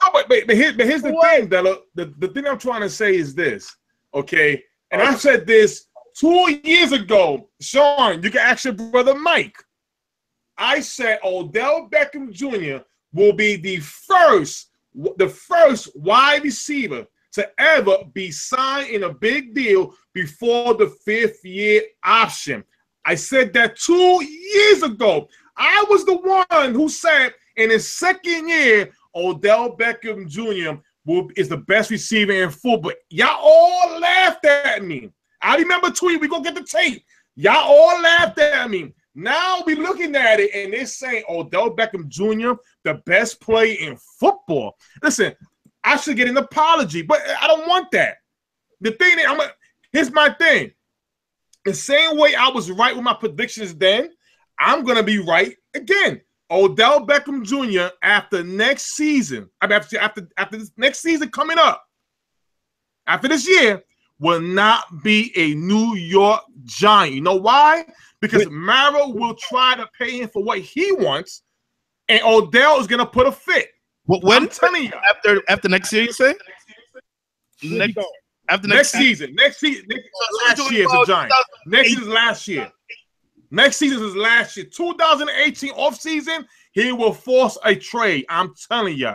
no, but here's the thing, Della. The thing I'm trying to say is this. Okay, And I said this 2 years ago. Sean, you can ask your brother Mike. I said Odell Beckham Jr. will be the first wide receiver to ever be signed in a big deal before the 5th-year option. I said that 2 years ago. I was the one who said in his 2nd year, Odell Beckham Jr. is the best receiver in football. Y'all all laughed at me. I remember tweeting, we gonna get the tape. Y'all all laughed at me. Now we looking at it and they're saying Odell Beckham Jr., the best player in football. Listen, I should get an apology, but I don't want that. The thing is, here's my thing. The same way I was right with my predictions then, I'm gonna be right again. Odell Beckham Jr. after next season, after this next season coming up, after this year, will not be a New York Giant. You know why? Because Mara will try to pay him for what he wants, and Odell is gonna put a fit. When? I'm telling you. After next year, you say? After next season. Next season. Last year is a Giant. Next season is last year. Next season is last year. 2018 offseason, he will force a trade. I'm telling you.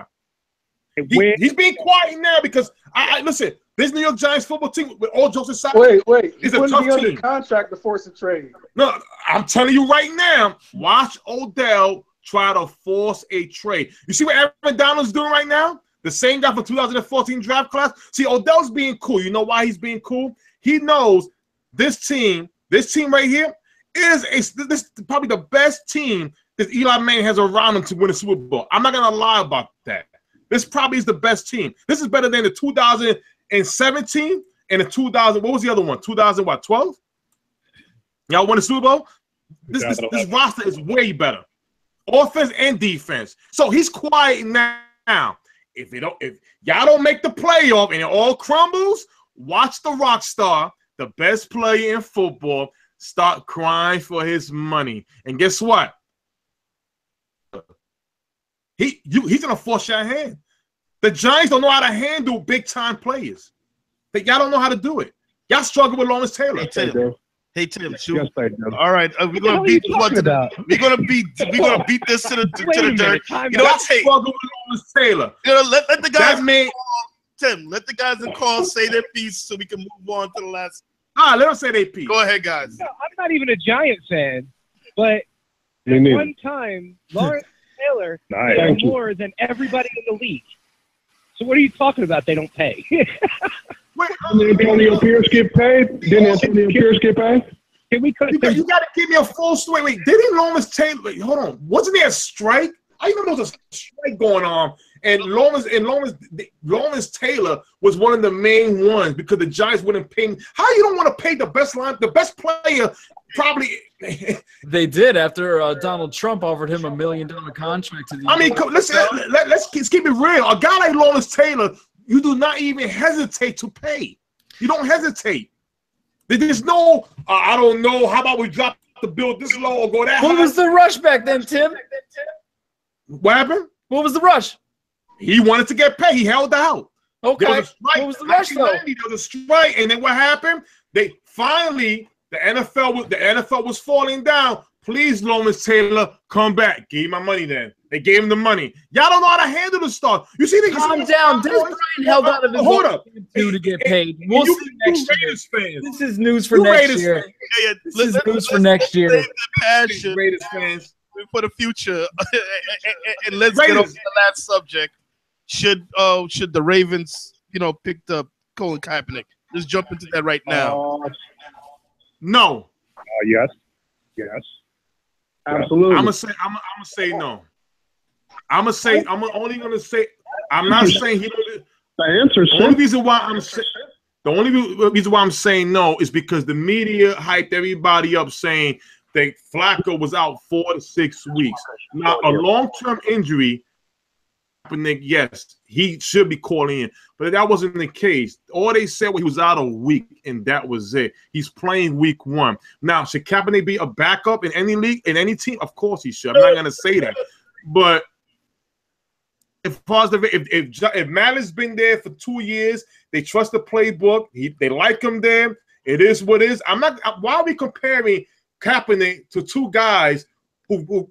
He's being quiet now because I listen. This New York Giants football team, with all jokes aside, Wait, it's a tough under team. Contract to force a trade. No, I'm telling you right now. Watch Odell try to force a trade. You see what Aaron Donald's doing right now? The same guy from 2014 draft class. See, Odell's being cool. You know why he's being cool? He knows this team right here is this probably the best team that Eli Manning has around him to win a Super Bowl. I'm not gonna lie about that. This probably is the best team. This is better than the 2017 and the 2000. What was the other one? 2012. Y'all won the Super Bowl. This roster is way better, offense and defense. So he's quiet now. If y'all don't make the playoff and it all crumbles, watch the rock star, the best player in football, start crying for his money. And guess what? He's gonna force your hand. The Giants don't know how to handle big time players. Y'all don't know how to do it. Y'all struggle with Lawrence Taylor. Hey Tim, shoot. Yes, I do. All right, we're gonna beat this to the dirt. You know what? Hey, struggle with Lawrence Taylor. You know, let the guys. Tim, let the guys in call say their piece so we can move on to the last. Let them say their piece. Go ahead, guys. No, I'm not even a Giant fan, but at one time, Lawrence Taylor paid more than everybody in the league. So what are you talking about? They don't pay. Didn't Antonio Pierce get paid? Can we cut? You got to give me a full story. Wait, didn't Lawrence Taylor? Wait, hold on. Wasn't there a strike? I even know there was a strike going on, and Lawrence Taylor was one of the main ones because the Giants wouldn't pay him. How you don't want to pay the best player? Probably they did after Donald Trump offered him $1 million contract to the. I mean, let's keep it real. A guy like Lawrence Taylor, you do not even hesitate to pay. You don't hesitate. There's no, I don't know. How about we drop the bill this low or go that high? What was the rush back then, Tim? What happened? What was the rush? He wanted to get paid. He held out. Okay. There was a strike. What was the rush though? There was a strike, and then what happened? They finally, the NFL was falling down. Please, Lawrence Taylor, come back. Give me my money then. They gave him the money. Y'all don't know how to handle the stuff. You see, calm down. Des Bryant held out of his hold up to get paid. We'll see next year. Fans. This is news for next year. This is news for next year. Save the passion Raiders fans for the future, and let's get off the last subject. Should the Ravens, pick up Colin Kaepernick? Let's jump into that right now. No. Yes. Absolutely. I'm gonna say no. I'm only gonna say. I'm not saying he. The answer is the only reason why I'm saying no is because the media hyped everybody up saying that Flacco was out 4 to 6 weeks. Now a long-term injury. Yes, he should be calling in, but that wasn't the case. All they said was he was out a week, and that was it. He's playing week 1. Now, should Kaepernick be a backup in any league, in any team? Of course he should. I'm not going to say that. But if Matt has been there for 2 years, they trust the playbook. They like him there. It is what it is. I'm not. Why are we comparing Kaepernick to two guys who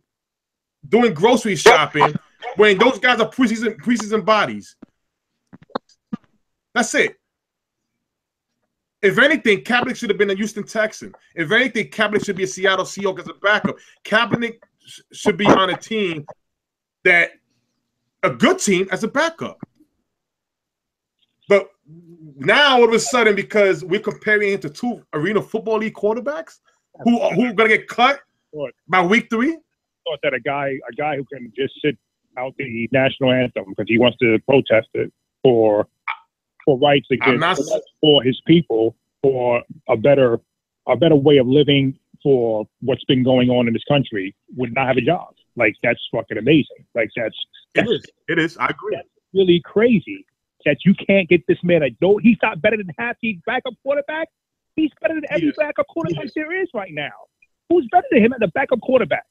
doing grocery shopping when those guys are preseason bodies? That's it. If anything, Kaepernick should have been a Houston Texan. If anything, Kaepernick should be a Seattle Seahawks as a backup. Kaepernick should be on a team a good team as a backup. But now all of a sudden, because we're comparing him to two Arena Football League quarterbacks who are going to get cut by week 3. Thought that a guy who can just sit out the national anthem because he wants to protest it for rights against for his people, for a better way of living, for what's been going on in this country, would not have a job. Like, that's fucking amazing. Like, it is. I agree. That's really crazy that you can't get this man he's not better than half the backup quarterback. He's better than every backup quarterback there is right now. Who's better than him at the backup quarterback?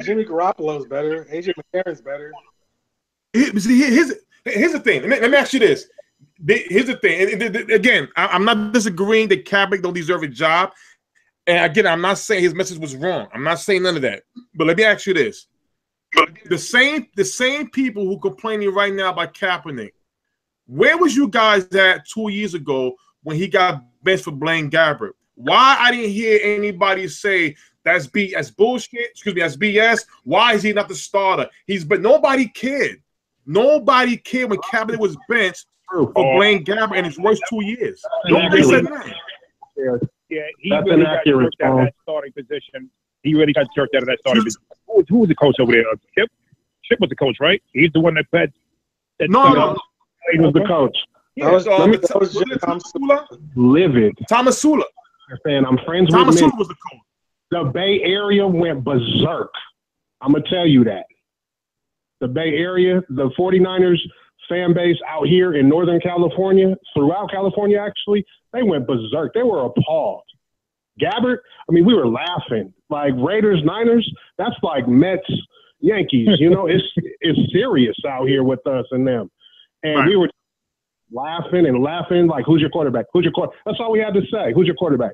Jimmy Garoppolo's better. AJ McCarron's better. Here's the thing. Let me ask you this. Here's the thing. Again, I'm not disagreeing that Kaepernick don't deserve a job. And again, I'm not saying his message was wrong. I'm not saying none of that. But let me ask you this. The same people who complaining right now about Kaepernick, where was you guys at 2 years ago when he got benched for Blaine Gabbert? Why I didn't hear anybody say that's bullshit, excuse me, that's BS. Why is he not the starter? But nobody cared. Nobody cared when Kaepernick was benched for Blaine Gabbert in his worst 2 years. Nobody said nothing. Yeah, he really got jerked out of that starting position. He really got jerked out of that starting position. Who was the coach over there? Chip? Chip was the coach, right? He's the one that fed. No. He was the coach. Yeah. Livid. Thomas Sula. I'm friends Thomas with Sula was the coach. The Bay Area went berserk. I'm going to tell you that. The Bay Area, the 49ers fan base out here in Northern California, throughout California actually, they went berserk. They were appalled. Gabbert, I mean, we were laughing. Like Raiders, Niners, that's like Mets, Yankees. You know, it's serious out here with us and them. And we were laughing and laughing, like, who's your quarterback? Who's your quarterback? That's all we had to say. Who's your quarterback?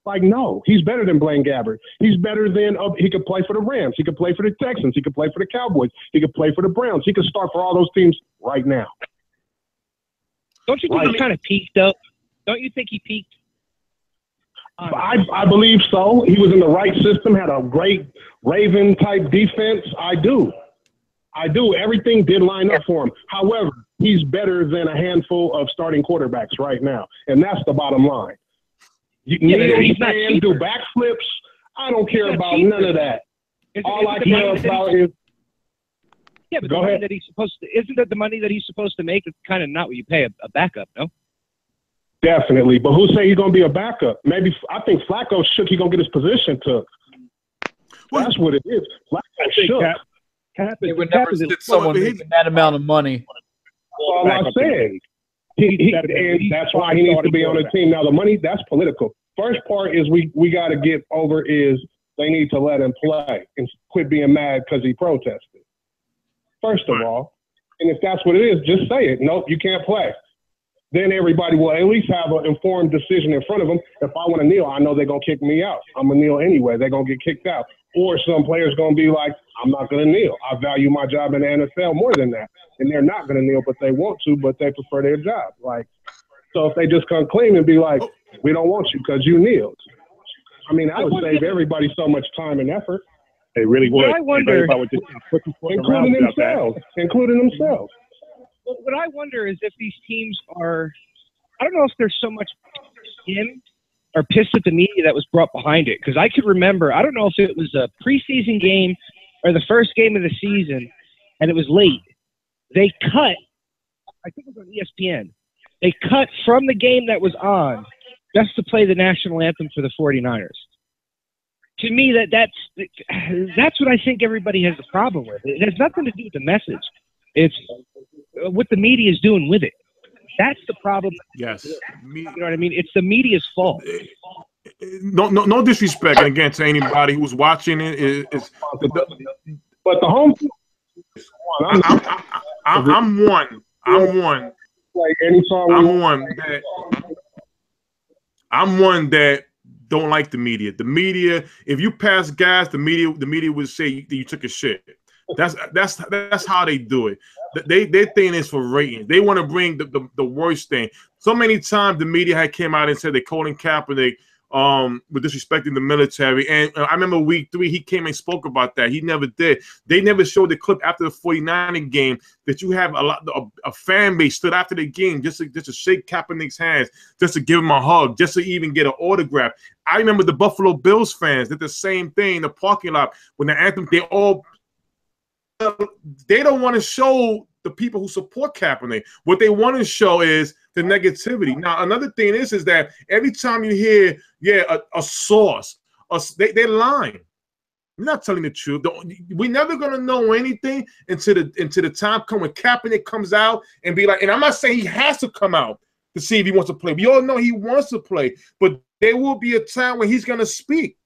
Like, no, he's better than Blaine Gabbert. He's better than he could play for the Rams. He could play for the Texans. He could play for the Cowboys. He could play for the Browns. He could start for all those teams right now. Don't you think he kind of peaked up? Don't you think he peaked? I believe so. He was in the right system, had a great Raven-type defense. I do. Everything did line up for him. However, he's better than a handful of starting quarterbacks right now, and that's the bottom line. You can do backflips. I don't care about none of that. All I care about is but the money that he's supposed to, isn't that the money that he's supposed to make? It's kind of not what you pay a backup, no? Definitely, but who say he's going to be a backup? Maybe I think Flacco shook. He's going to get his position took. That's what it is. Flacco shook. They would never sit someone making that amount of money. All I said. And that's why he needs to be on the team. Now, the money, that's political. First part is we got to get over is they need to let him play and quit being mad because he protested. First of all, and if that's what it is, just say it. Nope, you can't play. Then everybody will at least have an informed decision in front of them. If I want to kneel, I know they're going to kick me out. I'm going to kneel anyway. They're going to get kicked out. Or some players going to be like, I'm not going to kneel. I value my job in the NFL more than that. And they're not going to kneel, but they want to, but they prefer their job. Like, so if they just come clean and be like, we don't want you because you kneeled. I mean, that would save everybody so much time and effort. They really would. I wonder, including themselves. What I wonder is if these teams are, I don't know if there's so much him or pissed at the media that was brought behind it. Because I could remember, I don't know if it was a preseason game or the first game of the season, and it was late. They cut, I think it was on ESPN, they cut from the game that was on just to play the national anthem for the 49ers. To me, that's what I think everybody has a problem with. It has nothing to do with the message. It's what the media is doing with it. That's the problem. Yes. You know what I mean? It's the media's fault. No disrespect again to anybody who's watching it. But the home team. I'm one. Like any song. I'm one I'm one that don't like the media. The media, if you pass gas, the media would say you took a shit. That's how they do it. Their thing is for ratings. They want to bring the worst thing. So many times the media had came out and said that Colin Kaepernick was disrespecting the military. And I remember week 3, he came and spoke about that. He never did. They never showed the clip after the 49er game that you have a fan base stood after the game just to shake Kaepernick's hands, just to give him a hug, just to even get an autograph. I remember the Buffalo Bills fans did the same thing in the parking lot when the anthem, they don't want to show the people who support Kaepernick. What they want to show is the negativity. Now, another thing is that every time you hear, a source, they're lying. You're not telling the truth. We're never gonna know anything until the time comes when Kaepernick comes out and be like. And I'm not saying he has to come out to see if he wants to play. We all know he wants to play, but there will be a time when he's gonna speak.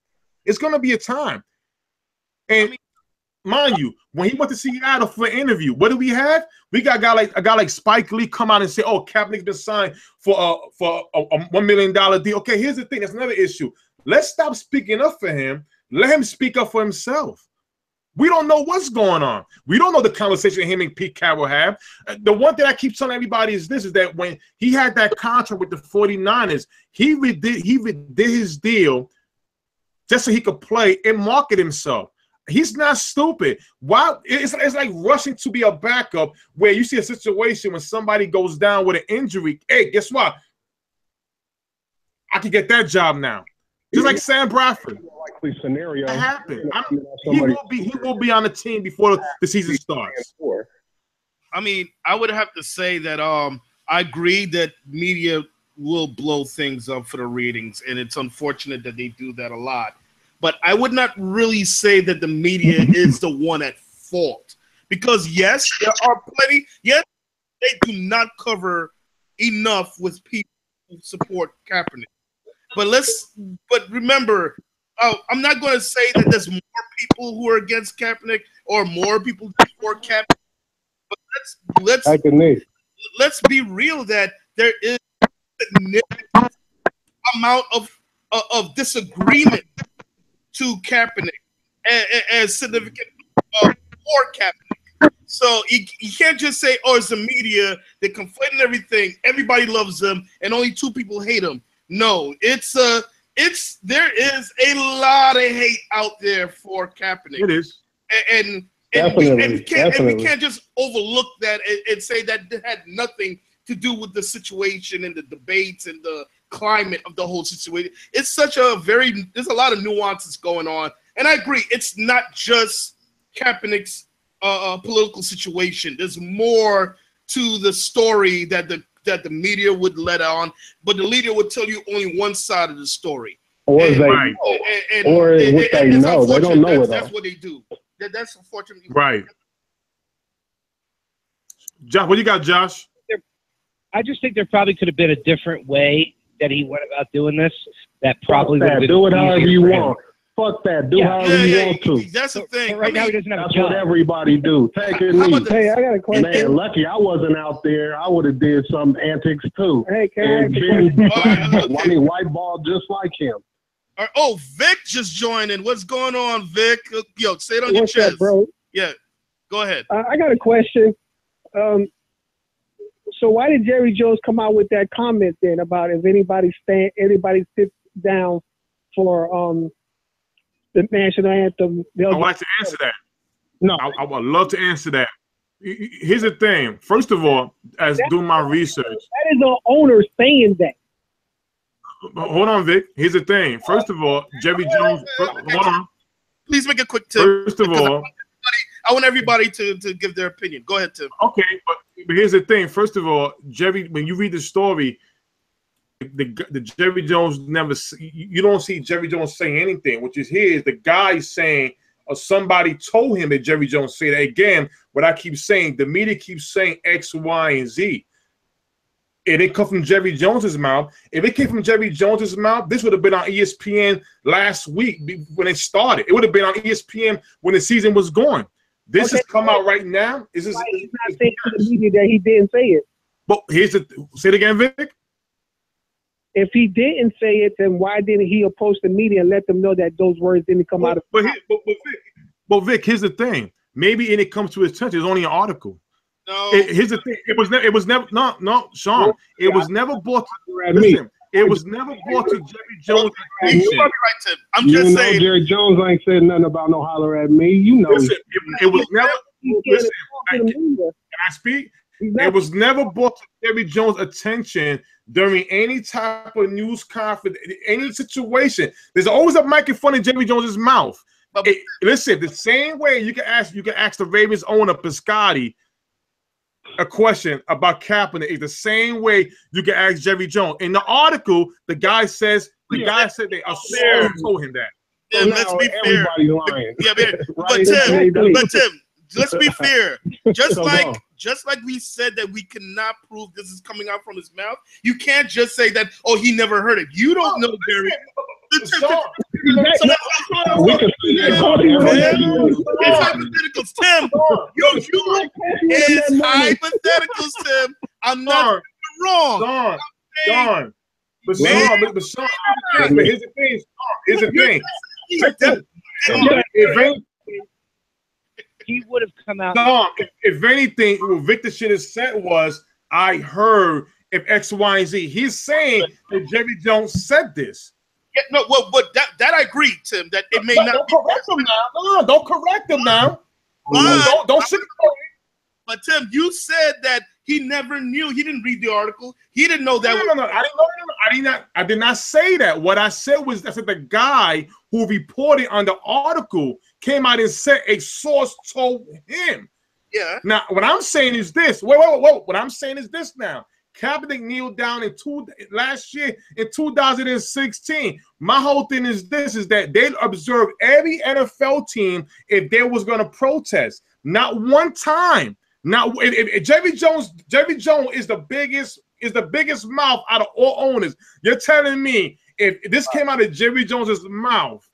It's gonna be a time, and. Mind you, when he went to Seattle for an interview, what do we have? We got a guy like Spike Lee come out and say, "Oh, Kaepernick's been signed for a $1 million deal." Okay, here's the thing. That's another issue. Let's stop speaking up for him. Let him speak up for himself. We don't know what's going on. We don't know the conversation him and Pete Carroll have. The one thing I keep telling everybody is this: is that when he had that contract with the 49ers, he redid his deal just so he could play and market himself. He's not stupid. Why? It's like rushing to be a backup where you see a situation when somebody goes down with an injury. Hey, guess what? I can get that job now. Just like Sam Bradford. Likely scenario. That happened. He will be on the team before the season starts. I mean, I would have to say that I agree that media will blow things up for the ratings, and it's unfortunate that they do that a lot. But I would not really say that the media is the one at fault. Because, yes, there are plenty. Yes, they do not cover enough with people who support Kaepernick. But remember, I'm not going to say that there's more people who are against Kaepernick or more people who support Kaepernick. But let's be real that there is a significant amount of disagreement to Kaepernick and significant for Kaepernick. So you can't just say, oh, it's the media. They're conflating everything. Everybody loves him, and only 2 people hate him. No, there is a lot of hate out there for Kaepernick. It is. And we can't just overlook that and say that it had nothing to do with the situation and the debates and the climate of the whole situation. It's there's a lot of nuances going on. And I agree, it's not just Kaepernick's political situation. There's more to the story that the media would let on, but the media would tell you only one side of the story. Or they know. Or what they know. They don't know it all. That's what they do. That's unfortunately right. Josh, what you got, Josh? I just think there probably could have been a different way that he went about doing this. That probably would have been do it however you want. Fuck that. Do however you want to. That's the thing. Right now he doesn't have a That's job. what everybody do. Take it easy. Hey, I got a question. Man, lucky I wasn't out there. I would have did some antics too. Hey, And Jimmy white ball just like him. Oh, Vic just joined in. What's going on, Vic? Yo, say it on your chest. Up, bro? Yeah, go ahead. I got a question. So why did Jerry Jones come out with that comment then about if anybody sits down for the national anthem? I would like to answer that. No, I would love to answer that. Here's the thing. First of all, as doing my research, that is an owner saying that. Hold on, Vic. Here's the thing. First of all, Jerry Jones. Hold on. Please make a quick tip. First of all, I want everybody to give their opinion. Go ahead, Tim. Okay, but here's the thing. First of all, Jerry, when you read the story, the Jerry Jones you don't see Jerry Jones saying anything. Which is here is the guy saying, or somebody told him that Jerry Jones said that. Again, what I keep saying, the media keeps saying X, Y, and Z. It didn't come from Jerry Jones's mouth. If it came from Jerry Jones's mouth, this would have been on ESPN last week when it started. It would have been on ESPN when the season was going. This has come out right now. He's not saying to the media that he didn't say it. But say it again, Vic. If he didn't say it, then why didn't he approach the media and let them know that those words didn't come out of his mouth? But Vic, here's the thing. Maybe when it comes to his attention, it's only an article. No. Here's the thing. It was never. No, Sean. It was never brought to. Listen, it was never brought to Jerry Jones' attention. You might be right, Tim. I'm just saying. Jerry Jones ain't said nothing about no holler at me. You know. Listen, it was never. Listen, can I speak? It was never brought to Jerry Jones' attention during any type of news conference, any situation. There's always a microphone in Jerry Jones's mouth. Listen, the same way you can ask the Ravens owner Piscotty a question about Kaepernick is the same way you can ask Jerry Jones. In the article, the guy said they told him that. Tim, let's be fair. Lying. Yeah, but Tim, let's be fair. Just like we said that we cannot prove this is coming out from his mouth, you can't just say that, oh, he never heard it. You don't know, Jerry. It's hypotheticals, Tim. It's hypotheticals, Tim. I'm not wrong. Sean. But here's the thing. Here's the thing. He would have come out. No, if anything, what Victor should have said was, I heard if X, Y, and Z. He's saying that Jerry Jones said this. Yeah, no, well, but that I agree, Tim, that it may not be. Correct him now. No, don't correct him now. Don't sit there. But Tim, you said that he never knew. He didn't read the article. He didn't know that. No. I did not say that. What I said was that the guy who reported on the article came out and said a source told him. Yeah. Now, what I'm saying is this. Whoa. What I'm saying is this now. Kaepernick kneeled down last year in 2016. My whole thing is this: is that they observed every NFL team if they was going to protest. Not one time. Now, if Jerry Jones is the biggest mouth out of all owners. You're telling me if this came out of Jerry Jones's mouth,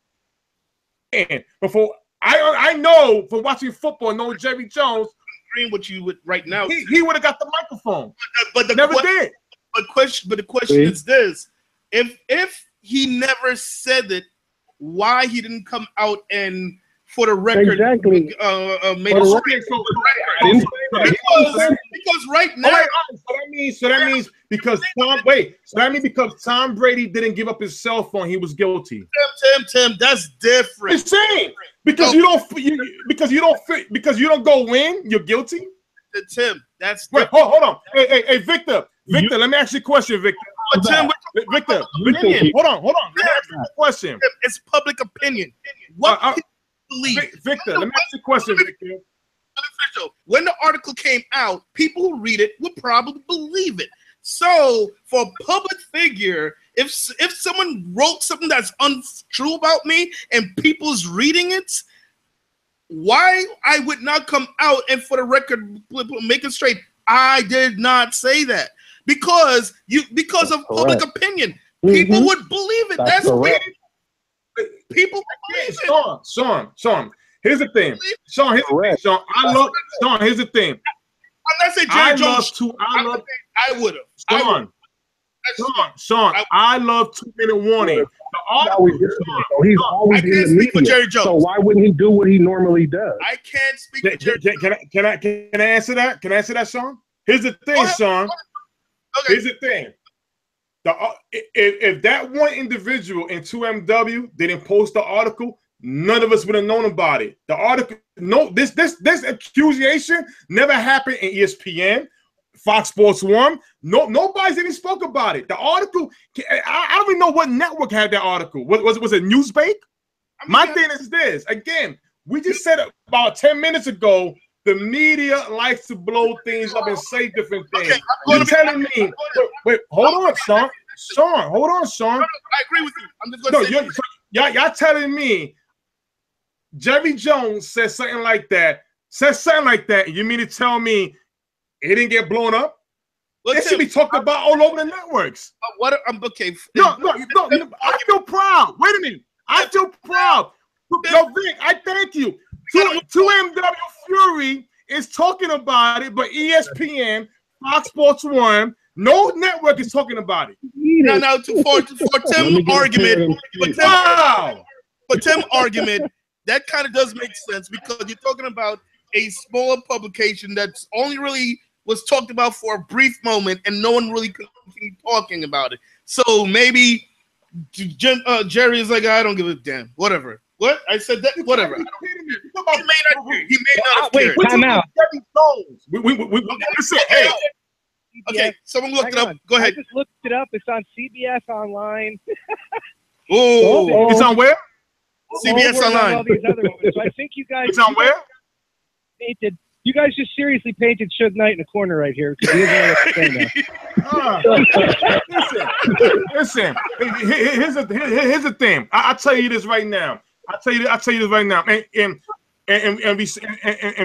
and before I know from watching football, know Jerry Jones. Agreeing with you right now, he would have got the microphone, but the never did. But the question is this: if he never said it, why he didn't come out and, for the record, exactly. Make a because right now, so that means because Tom Brady didn't give up his cell phone, he was guilty. Tim, that's different. It's saying because you don't go in, you're guilty. Tim, that's wait. Hold on. Hey, Victor, let me ask you a question, Victor. Victor, hold on. Let me ask you a question. It's public opinion. What? Victor, let me ask you a question, Victor. When the article came out, people who read it would probably believe it. So, for a public figure, if someone wrote something that's untrue about me and people's reading it, why I would not come out and, for the record, make it straight? I did not say that because of public opinion. People would believe it. That's weird. People believe it. Sean. Here's the thing. Sean, here's the thing. Unless it's Jerry Jones, I would have. Sean, I love 2-minute warning. He's always in the media. So why wouldn't he do what he normally does? I can't speak for Jerry Jones. Can I answer that? Can I answer that, Sean? Here's the thing, Sean. Okay. Here's the thing. If that one individual in 2MW didn't post the article, none of us would have known about it. The article, this accusation never happened in ESPN, Fox Sports 1. Nobody's even spoke about it. The article, I don't even know what network had that article. Was it Newsbreak? My thing is this. Again, we just said about 10 minutes ago, the media likes to blow things up and say different things. Okay, you're telling me, wait, hold on, Sean. Hold on, Sean. I agree with you. I'm just going to say y'all telling me Jerry Jones said something like that. You mean to tell me it didn't get blown up? It should be talked about all over the networks. Okay. No. I feel proud. Wait a minute. I feel proud. Yo, Vic, I thank you. 2MW Fury is talking about it, but ESPN, Fox Sports 1, no network is talking about it. No, for Tim's argument, for Tim's argument, that kind of does make sense because you're talking about a smaller publication that's only really was talked about for a brief moment, and no one really continued talking about it. So maybe Jerry is like, I don't give a damn. Whatever. What I said that. Whatever. He may not have cared. Time out. Hey. Okay, someone looked it up. Go ahead. I just looked it up. It's on CBS Online. It's on where? CBS Online. All these other ones. So I think you guys. It's on where? Painted. You guys just seriously painted Suge Knight in the corner right here. He doesn't know what to say now. Listen. Here's the thing. I'll tell you this right now. I'll tell you this right now. And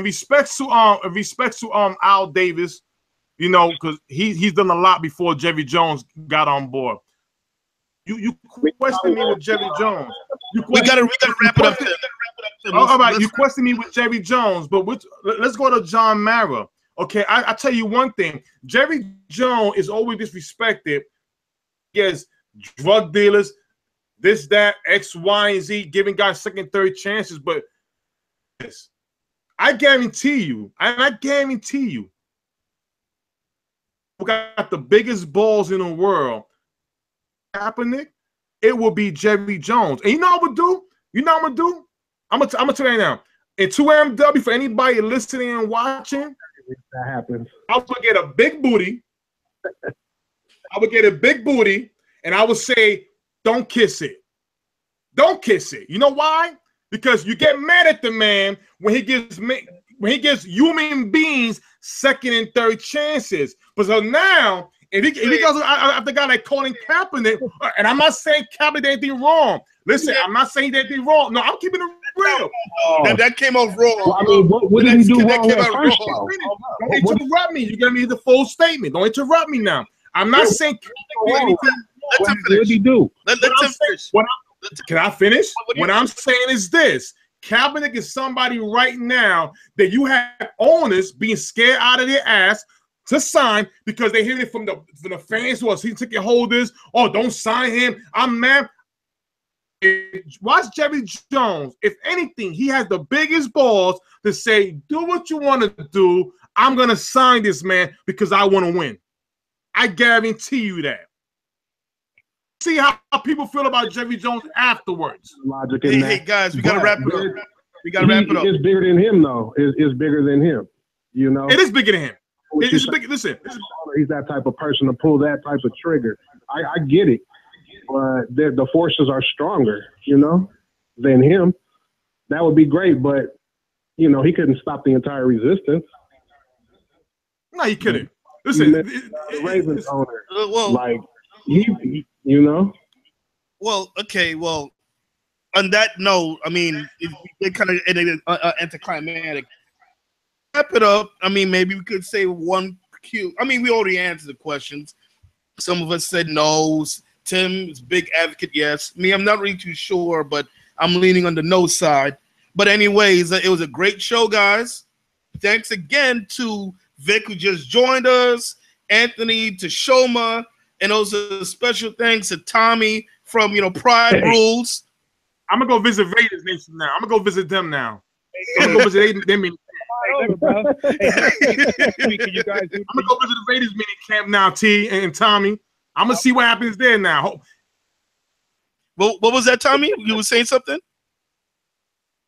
respect to Al Davis, you know, because he's done a lot before Jerry Jones got on board. You question me with Jerry Jones. We gotta wrap it up. All right, you question me with Jerry Jones, but let's go to John Mara. Okay, I tell you one thing. Jerry Jones is always disrespected. Yes, drug dealers, this, that, X, Y, and Z, giving guys second, third chances. But yes, I guarantee you, who got the biggest balls in the world, Kaepernick, it will be Jerry Jones. And you know what I'm gonna do? I'm gonna tell you right now. In 2MW, for anybody listening and watching, that happens. I would get a big booty. And I would say, don't kiss it. Don't kiss it. You know why? Because you get mad at the man when he gives human beings second and third chances. But so now, if he goes after a guy like Colin Kaepernick, and I'm not saying Kaepernick did anything wrong. Listen, I'm not saying that anything wrong. No, I'm keeping it real. That came out wrong. Well, I mean, what did he do wrong at first? Don't interrupt me. You got me the full statement. Don't interrupt me now. I'm not saying anything. Let him What did he do? Let him finish. Can I finish? What I'm saying is this. Kaepernick is somebody right now that you have owners being scared out of their ass to sign because they hear it from the fans who are season ticket holders. Oh, don't sign him. I'm mad. Watch Jerry Jones. If anything, he has the biggest balls to say, do what you want to do. I'm going to sign this man because I want to win. I guarantee you that. See how people feel about Jerry Jones afterwards. Logic in that. Hey, guys, we got to wrap it up. We got to wrap it up. It's bigger than him, though. It's bigger than him. You know? It is bigger than him. It's big. Listen. He's that type of person to pull that type of trigger. I get it. But the forces are stronger, you know, than him. That would be great, but, you know, he couldn't stop the entire resistance. No, he couldn't. Listen, the Ravens owner, like, he, you know? Well, okay, well, on that note, I mean, it kind of anticlimactic. Wrap it up. I mean, maybe we could say one cue. I mean, we already answered the questions. Some of us said no. Tim is big advocate, yes. Me, I'm not really too sure, but I'm leaning on the no side. But anyways, it was a great show, guys. Thanks again to Vic, who just joined us, Anthony, to Shoma, and also special thanks to Tommy from, Pride Rules. I'm going to go visit Raiders Nation now. I'm going to go visit them now. I'm going to go visit them. You guys do I'm going to go visit the Raiders mini camp now, T and Tommy. I'm going to see what happens there now. Well, what was that, Tommy? You were saying something?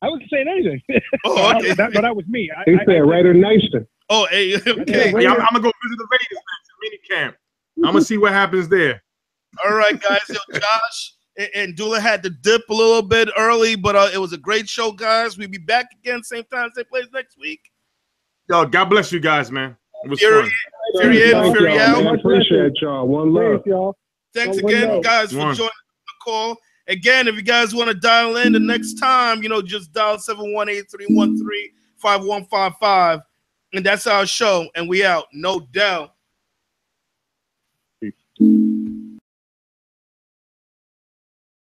I wasn't saying anything. Oh, okay. that was me. He said Raider Nation. Oh, hey, okay. Yeah, I'm going to go visit the Raiders mini camp. I'm going to see what happens there. All right, guys. Josh and Dula had to dip a little bit early, but it was a great show, guys. We'll be back again, same time, same place next week. Yo, God bless you guys, man. It was Fury, fun. Fury in, Fury out. I appreciate y'all. One love. y'all. Thanks again, guys, for joining the call. Again, if you guys want to dial in the next time, just dial 718-313-5155. And that's our show. And we out. No doubt. Peace.